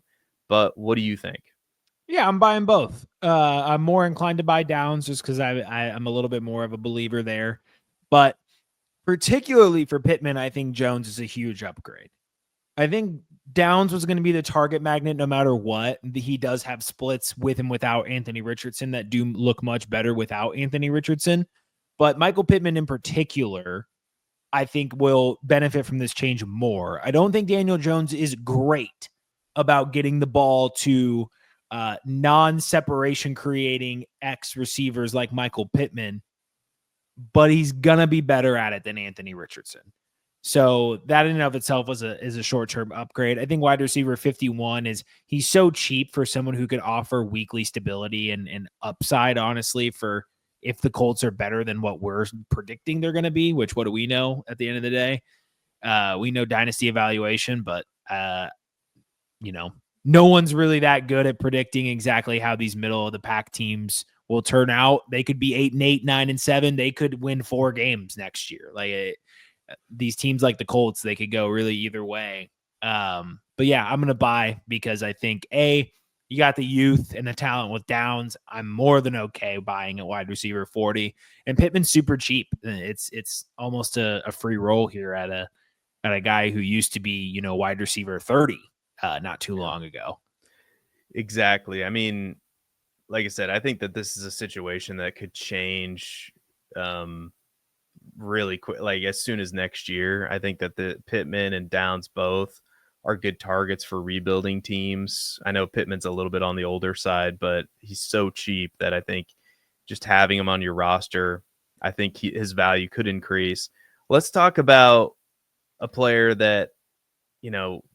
But what do you think? Yeah, I'm buying both. I'm more inclined to buy Downs just because I'm a little bit more of a believer there. But particularly for Pittman, I think Jones is a huge upgrade. I think Downs was going to be the target magnet no matter what. He does have splits with and without Anthony Richardson that do look much better without Anthony Richardson. But Michael Pittman in particular, I think will benefit from this change more. I don't think Daniel Jones is great about getting the ball to non-separation creating X receivers like Michael Pittman, but he's going to be better at it than Anthony Richardson. So that in and of itself is a short-term upgrade. I think wide receiver 51 he's so cheap for someone who could offer weekly stability and upside, honestly, for if the Colts are better than what we're predicting they're going to be, which what do we know at the end of the day? We know dynasty evaluation, but no one's really that good at predicting exactly how these middle of the pack teams will turn out. They could be 8-8, 9-7. They could win 4 games next year. These teams like the Colts, they could go really either way. But yeah, I'm going to buy because I think you got the youth and the talent with Downs. I'm more than okay buying a wide receiver 40, and Pittman's super cheap. It's almost a free roll here at a guy who used to be, wide receiver 30 not too long ago. Exactly. I mean, like I said, I think that this is a situation that could change really quick, like as soon as next year. I think that the Pittman and Downs both are good targets for rebuilding teams. I know Pittman's a little bit on the older side, but he's so cheap that I think just having him on your roster, I think his value could increase. Let's talk about a player that,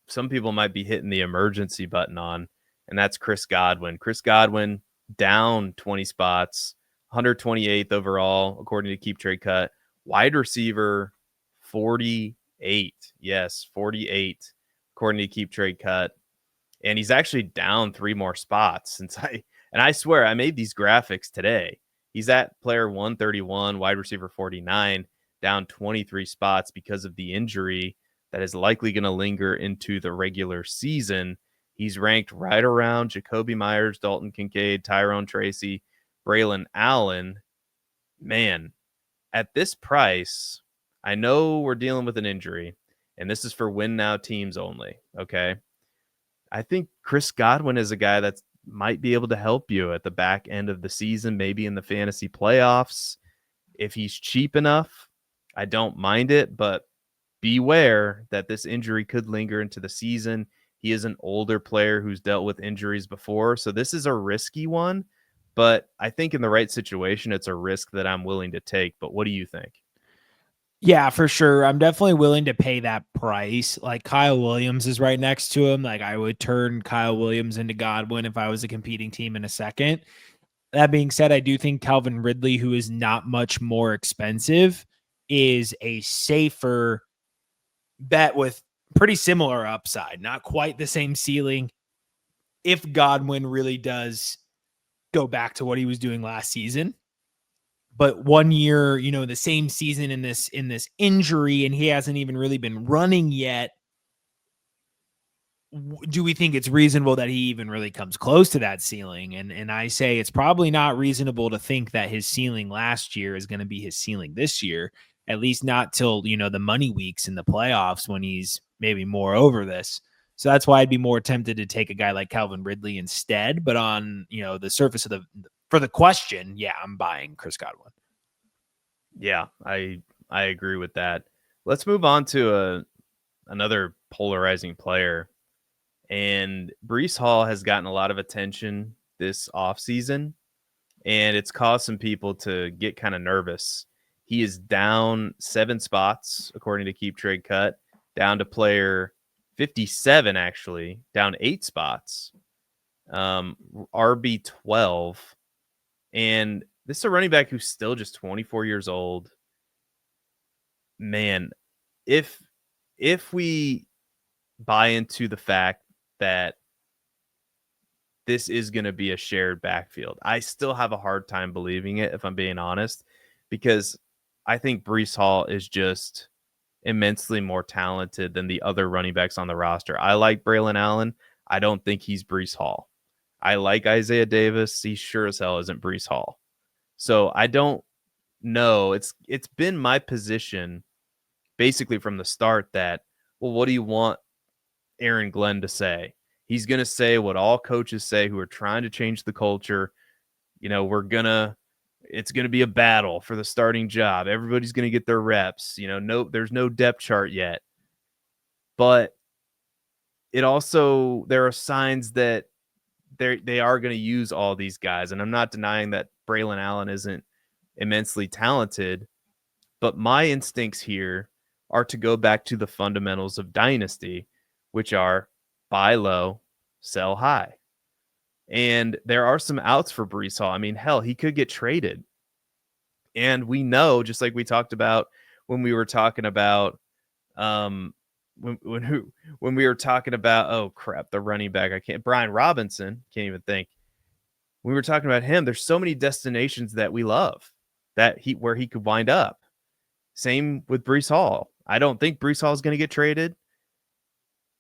some people might be hitting the emergency button on, and that's Chris Godwin. Chris Godwin down 20 spots, 128th overall, according to Keep Trade Cut. Wide receiver 48. Yes, 48, according to Keep Trade Cut. And he's actually down 3 more spots and I swear I made these graphics today. He's at player 131, wide receiver 49, down 23 spots because of the injury that is likely going to linger into the regular season. He's ranked right around Jacoby Myers, Dalton Kincaid, Tyrone Tracy, Braelon Allen. Man, at this price, I know we're dealing with an injury, and this is for win now teams only, okay? I think Chris Godwin is a guy that might be able to help you at the back end of the season, maybe in the fantasy playoffs. If he's cheap enough, I don't mind it, but beware that this injury could linger into the season. He is an older player who's dealt with injuries before, so this is a risky one, but I think in the right situation, it's a risk that I'm willing to take. But what do you think? Yeah, for sure. I'm definitely willing to pay that price. Like Kyle Williams is right next to him. Like I would turn Kyle Williams into Godwin if I was a competing team in a second. That being said, I do think Calvin Ridley, who is not much more expensive, is a safer bet with pretty similar upside, not quite the same ceiling. If Godwin really does go back to what he was doing last season, but 1 year, the same season in this injury, and he hasn't even really been running yet. Do we think it's reasonable that he even really comes close to that ceiling? And I say it's probably not reasonable to think that his ceiling last year is going to be his ceiling this year, at least not till, the money weeks in the playoffs when he's maybe more over this. So that's why I'd be more tempted to take a guy like Calvin Ridley instead. But on, the surface of for the question, yeah, I'm buying Chris Godwin. Yeah, I agree with that. Let's move on to another polarizing player. And Breece Hall has gotten a lot of attention this offseason. and it's caused some people to get kind of nervous. He is down 7 spots, according to Keep Trade Cut, down to player 57, actually, down 8 spots, RB 12. And this is a running back who's still just 24 years old. Man, if we buy into the fact that this is going to be a shared backfield, I still have a hard time believing it, if I'm being honest, because I think Breece Hall is just immensely more talented than the other running backs on the roster. I like Braelon Allen. I don't think he's Breece Hall. I like Isaiah Davis. He sure as hell isn't Breece Hall. So I don't know. It's been my position basically from the start that, well, what do you want Aaron Glenn to say? He's going to say what all coaches say who are trying to change the culture. You know, it's going to be a battle for the starting job. Everybody's going to get their reps. You know, there's no depth chart yet. But it also, there are signs that they are going to use all these guys. And I'm not denying that Braelon Allen isn't immensely talented, but my instincts here are to go back to the fundamentals of Dynasty, which are buy low, sell high. And there are some outs for Breece Hall. I mean, hell, he could get traded. And we know, just like we talked about when we were talking about when we were talking about, oh crap, the running back, Brian Robinson, can't even think. When we were talking about him, there's so many destinations that we love where he could wind up. Same with Breece Hall. I don't think Breece Hall is going to get traded.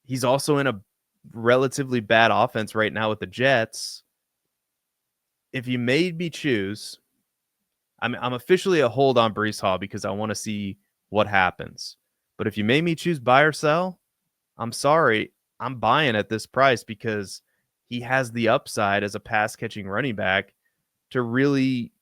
He's also in a relatively bad offense right now with the Jets. If you made me choose, I'm officially a hold on Breece Hall because I want to see what happens. But if you made me choose buy or sell, I'm sorry, I'm buying at this price because he has the upside as a pass catching running back to really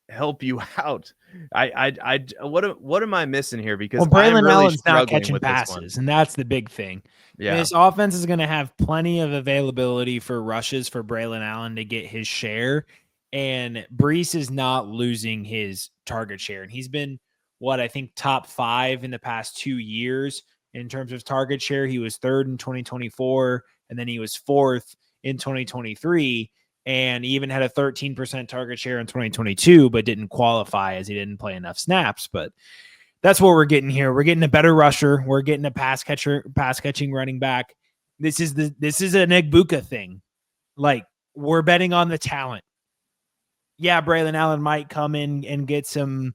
help you out. What am I missing here? Because Braelon really Allen's not catching passes, and that's the big thing. Yeah. This offense is going to have plenty of availability for rushes for Braelon Allen to get his share, and Breece is not losing his target share. And he's been, I think, top 5 in the past 2 years in terms of target share. He was 3rd in 2024, and then he was 4th in 2023, and even had a 13% target share in 2022, but didn't qualify as he didn't play enough snaps. But that's what we're getting here. We're getting a better rusher. We're getting a pass catching running back. This is an Egbuka thing. Like, we're betting on the talent. Yeah, Braelon Allen might come in and get some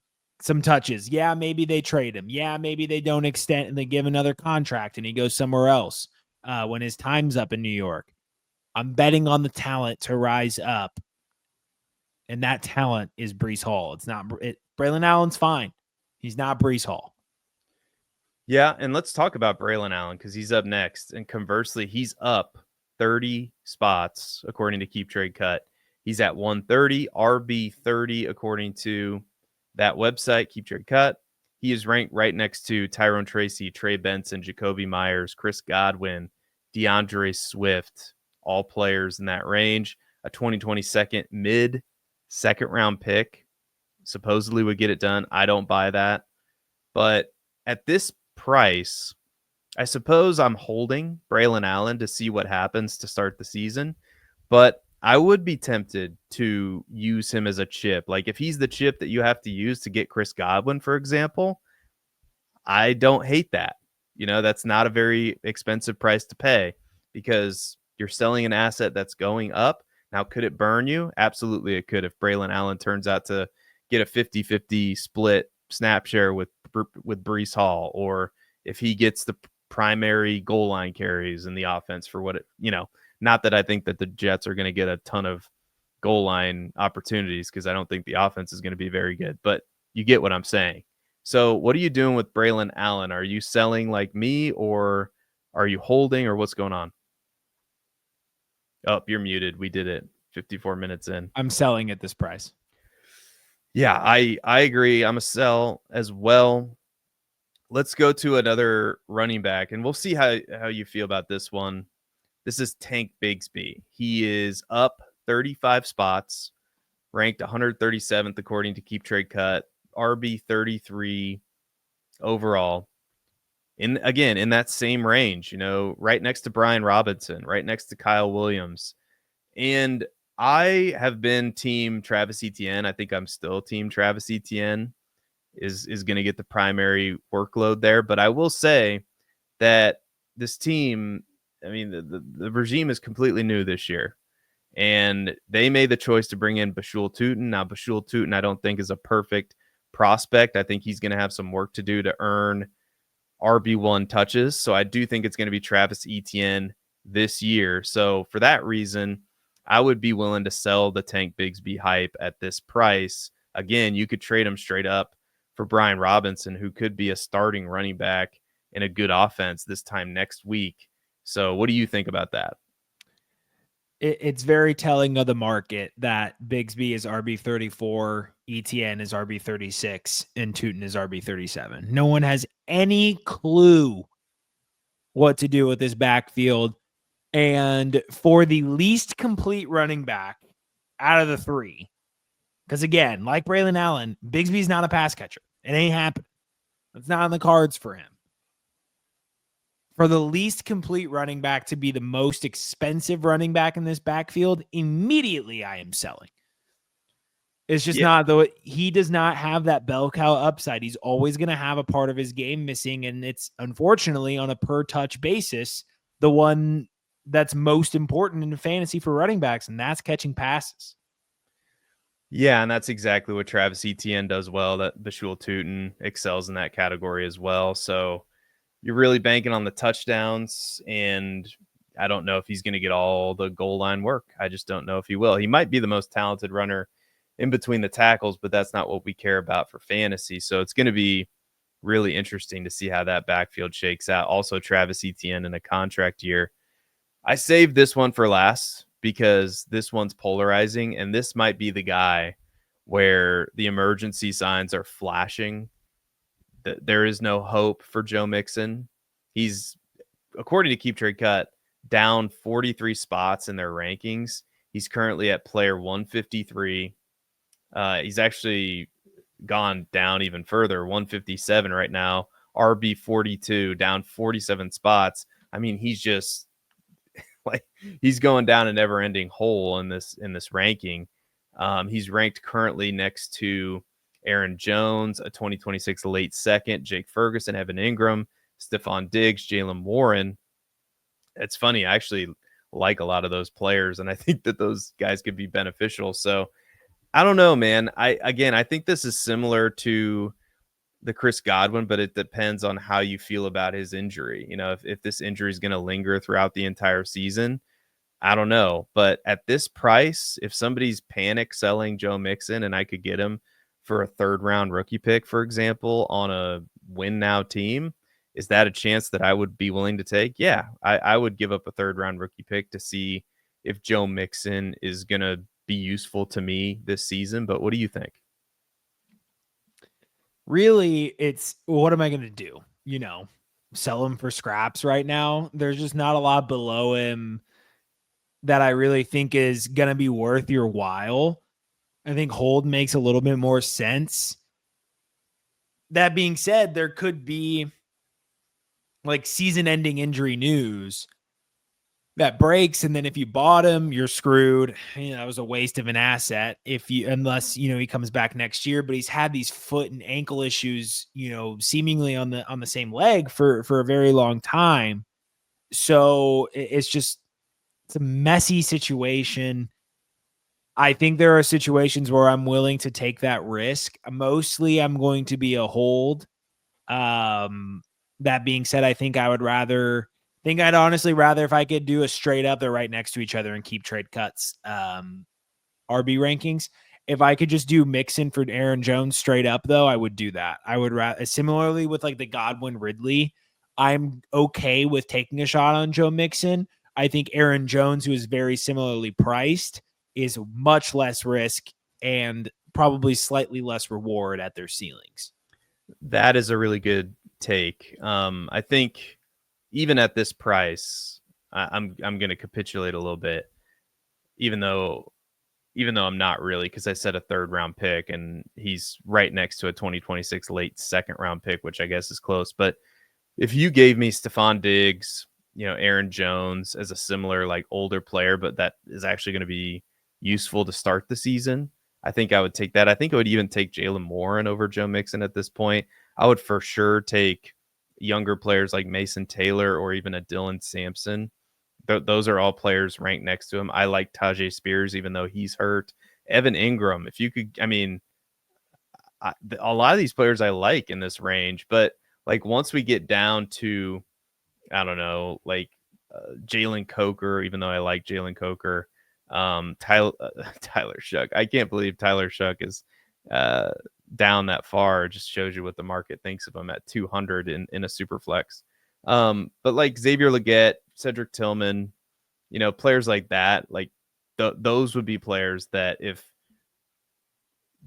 touches. Yeah, maybe they trade him. Yeah, maybe they don't extend and they give another contract and he goes somewhere else when his time's up in New York. I'm betting on the talent to rise up, and that talent is Breece Hall. It's not Braelon Allen's fine. He's not Breece Hall. Yeah, and let's talk about Braelon Allen because he's up next. And conversely, he's up 30 spots according to Keep Trade Cut. He's at 130, RB 30 according to that website, Keep Trade Cut. He is ranked right next to Tyrone Tracy, Trey Benson, Jacoby Myers, Chris Godwin, DeAndre Swift, all players in that range. A 2022 mid-second round pick supposedly would get it done. I don't buy that. But at this price, I suppose I'm holding Braelon Allen to see what happens to start the season. But I would be tempted to use him as a chip. Like if he's the chip that you have to use to get Chris Godwin, for example, I don't hate that. You know, that's not a very expensive price to pay because you're selling an asset that's going up. Now, could it burn you? Absolutely, it could. If Braelon Allen turns out to get a 50-50 split snap share with Breece Hall, or if he gets the primary goal line carries in the offense for what it, not that I think that the Jets are going to get a ton of goal line opportunities because I don't think the offense is going to be very good, but you get what I'm saying. So what are you doing with Braelon Allen? Are you selling like me, or are you holding, or what's going on? Oh, you're muted. We did it 54 minutes in. I'm selling at this price. Yeah, I agree. I'm a sell as well. Let's go to another running back, and we'll see how you feel about this one. This is Tank Bigsby. He is up 35 spots, ranked 137th according to Keep Trade Cut, RB 33 overall. In that same range, right next to Brian Robinson, right next to Kyle Williams. And I have been team Travis Etienne. I think I'm still team Travis Etienne is going to get the primary workload there. But I will say that this team, I mean, the regime is completely new this year. And they made the choice to bring in Bashul Tutin. Now, Bashul Tutin, I don't think is a perfect prospect. I think he's going to have some work to do to earn RB1 touches. So I do think it's going to be Travis Etienne this year. So for that reason, I would be willing to sell the Tank Bigsby hype at this price. Again, you could trade him straight up for Brian Robinson, who could be a starting running back in a good offense this time next week. So what do you think about that? It's very telling of the market that Bigsby is RB34, ETN is RB36, and Tutin is RB37. No one has any clue what to do with this backfield. And for the least complete running back out of the three, because again, like Braelon Allen, Bigsby's not a pass catcher. It ain't happening. It's not on the cards for him. For the least complete running back to be the most expensive running back in this backfield, immediately I am selling. It's just not, though. He does not have that bell cow upside. He's always going to have a part of his game missing. And it's unfortunately on a per touch basis, the one that's most important in fantasy for running backs, and that's catching passes. Yeah, and that's exactly what Travis Etienne does well. That Bashul Tutin excels in that category as well. So you're really banking on the touchdowns, and I don't know if he's going to get all the goal line work. I just don't know if he will. He might be the most talented runner in between the tackles, but that's not what we care about for fantasy. So it's going to be really interesting to see how that backfield shakes out. Also, Travis Etienne in a contract year. I saved this one for last because this one's polarizing, and this might be the guy where the emergency signs are flashing. There is no hope for Joe Mixon. He's, according to Keep Trade Cut, down 43 spots in their rankings. He's currently at player 153. He's actually gone down even further, 157 right now. RB 42, down 47 spots. I mean, he's just like he's going down a never-ending hole in this ranking. He's ranked currently next to Aaron Jones, a 2026 late second, Jake Ferguson, Evan Ingram, Stephon Diggs, Jalen Warren. It's funny. I actually like a lot of those players, and I think that those guys could be beneficial. So I don't know, man. I think this is similar to the Chris Godwin, but it depends on how you feel about his injury. If this injury is going to linger throughout the entire season, I don't know. But at this price, if somebody's panic selling Joe Mixon and I could get him for a third round rookie pick, for example, on a win now team, is that a chance that I would be willing to take? Yeah, I would give up a third round rookie pick to see if Joe Mixon is going to be useful to me this season. But what do you think? Really, it's what am I going to do? Sell him for scraps right now. There's just not a lot below him that I really think is going to be worth your while. I think hold makes a little bit more sense. That being said, there could be like season-ending injury news that breaks, and then if you bought him, you're screwed. That was a waste of an asset unless he comes back next year. But he's had these foot and ankle issues, seemingly on the same leg for a very long time. So it's a messy situation. I think there are situations where I'm willing to take that risk. Mostly I'm going to be a hold. That being said, I'd honestly rather if I could do a straight up, they're right next to each other and Keep Trade Cuts RB rankings. If I could just do Mixon for Aaron Jones straight up, though, I would do that. I would rather, similarly with like the Godwin Ridley, I'm okay with taking a shot on Joe Mixon. I think Aaron Jones, who is very similarly priced, is much less risk and probably slightly less reward at their ceilings. That is a really good take. I think even at this price, I'm going to capitulate a little bit, even though even though I'm not really, because I said a 3rd round pick and he's right next to a 2026 late 2nd round pick, which I guess is close. But if you gave me Stephon Diggs, Aaron Jones as a similar like older player, but that is actually going to be useful to start the season, I think I would take that. I think I would even take Jalen Warren over Joe Mixon at this point. I would for sure take younger players like Mason Taylor or even a Dylan Sampson. Those are all players ranked next to him. I like Tajay Spears, even though he's hurt. Evan Ingram, if you could, I mean, a lot of these players I like in this range, but like once we get down to, I don't know, like Jalen Coker, even though I like Jalen Coker, Tyler Shuck. I can't believe Tyler Shuck is down that far. It just shows you what the market thinks of him at 200 in a super flex. But like Xavier Legette, Cedric Tillman, players like that, like those would be players that if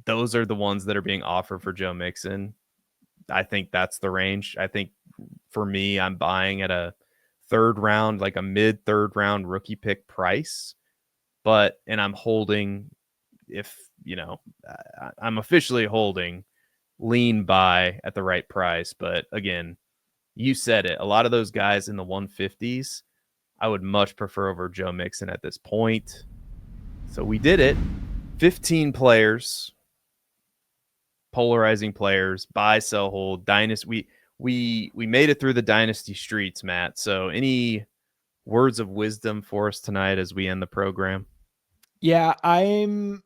those are the ones that are being offered for Joe Mixon, I think that's the range. I think for me, I'm buying at a 3rd round, like a mid 3rd round rookie pick price, and I'm holding I'm officially holding lean buy at the right price. But again, you said it, a lot of those guys in the 150s, I would much prefer over Joe Mixon at this point. So we did it. 15 players, polarizing players, buy, sell, hold, dynasty. We made it through the dynasty streets, Matt. So any words of wisdom for us tonight as we end the program? Yeah, I'm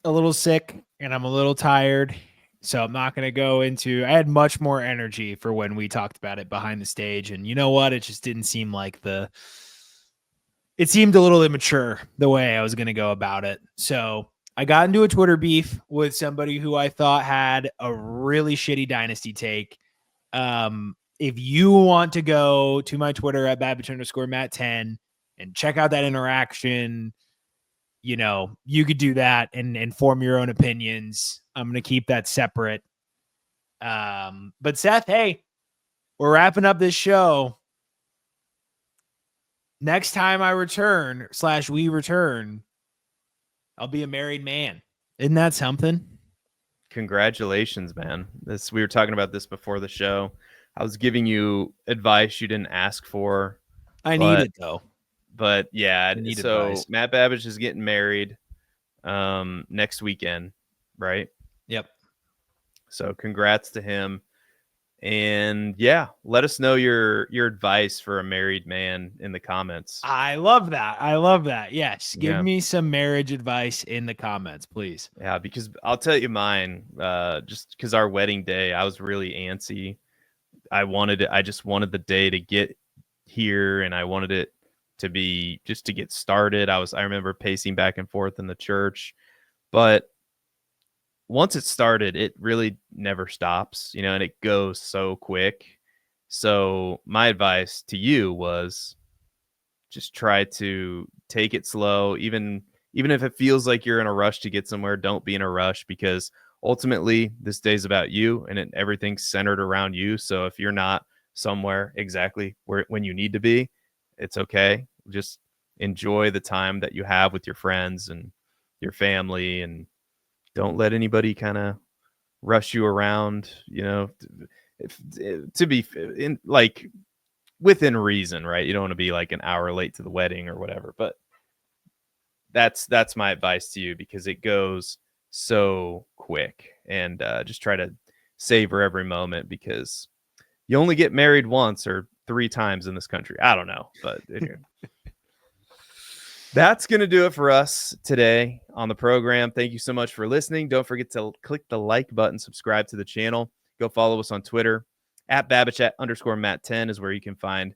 a little sick and I'm a little tired. So I'm not going to go into, I had much more energy for when we talked about it behind the stage. And you know what? It just didn't seem like it seemed a little immature the way I was going to go about it. So I got into a Twitter beef with somebody who I thought had a really shitty dynasty take. If you want to go to my Twitter at Babbage_Matt10 and check out that interaction, you could do that and form your own opinions. I'm going to keep that separate. But Seth, hey, we're wrapping up this show. Next time I return / we return, I'll be a married man. Isn't that something? Congratulations, man. We were talking about this before the show. I was giving you advice you didn't ask for. I need it though. But yeah, so advice. Matt Babbage is getting married next weekend, right? Yep. So congrats to him. And yeah, let us know your advice for a married man in the comments. I love that. Yes. Give me some marriage advice in the comments, please. Yeah, because I'll tell you mine, just because our wedding day, I was really antsy. I just wanted the day to get here and I wanted it to be just to get started. I remember pacing back and forth in the church, but once it started, it really never stops, and it goes so quick. So my advice to you was just try to take it slow. Even if it feels like you're in a rush to get somewhere, don't be in a rush, because ultimately this day's about you and everything's centered around you. So if you're not somewhere exactly when you need to be, it's okay. Just enjoy the time that you have with your friends and your family, and don't let anybody kind of rush you around, to be in like within reason, right? You don't want to be like an hour late to the wedding or whatever, but that's my advice to you, because it goes so quick, and just try to savor every moment, because you only get married once or 3 times in this country. I don't know, but that's going to do it for us today on the program. Thank you so much for listening. Don't forget to click the like button, subscribe to the channel. Go follow us on Twitter at Babbage_Matt10 is where you can find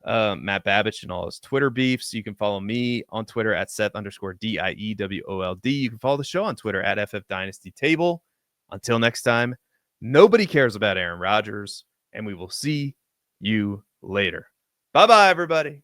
Matt Babbage and all his Twitter beefs. You can follow me on Twitter at Seth_DIEWOLD. You can follow the show on Twitter at FF Dynasty Table. Until next time, nobody cares about Aaron Rodgers, and we will see you later. Bye-bye, everybody.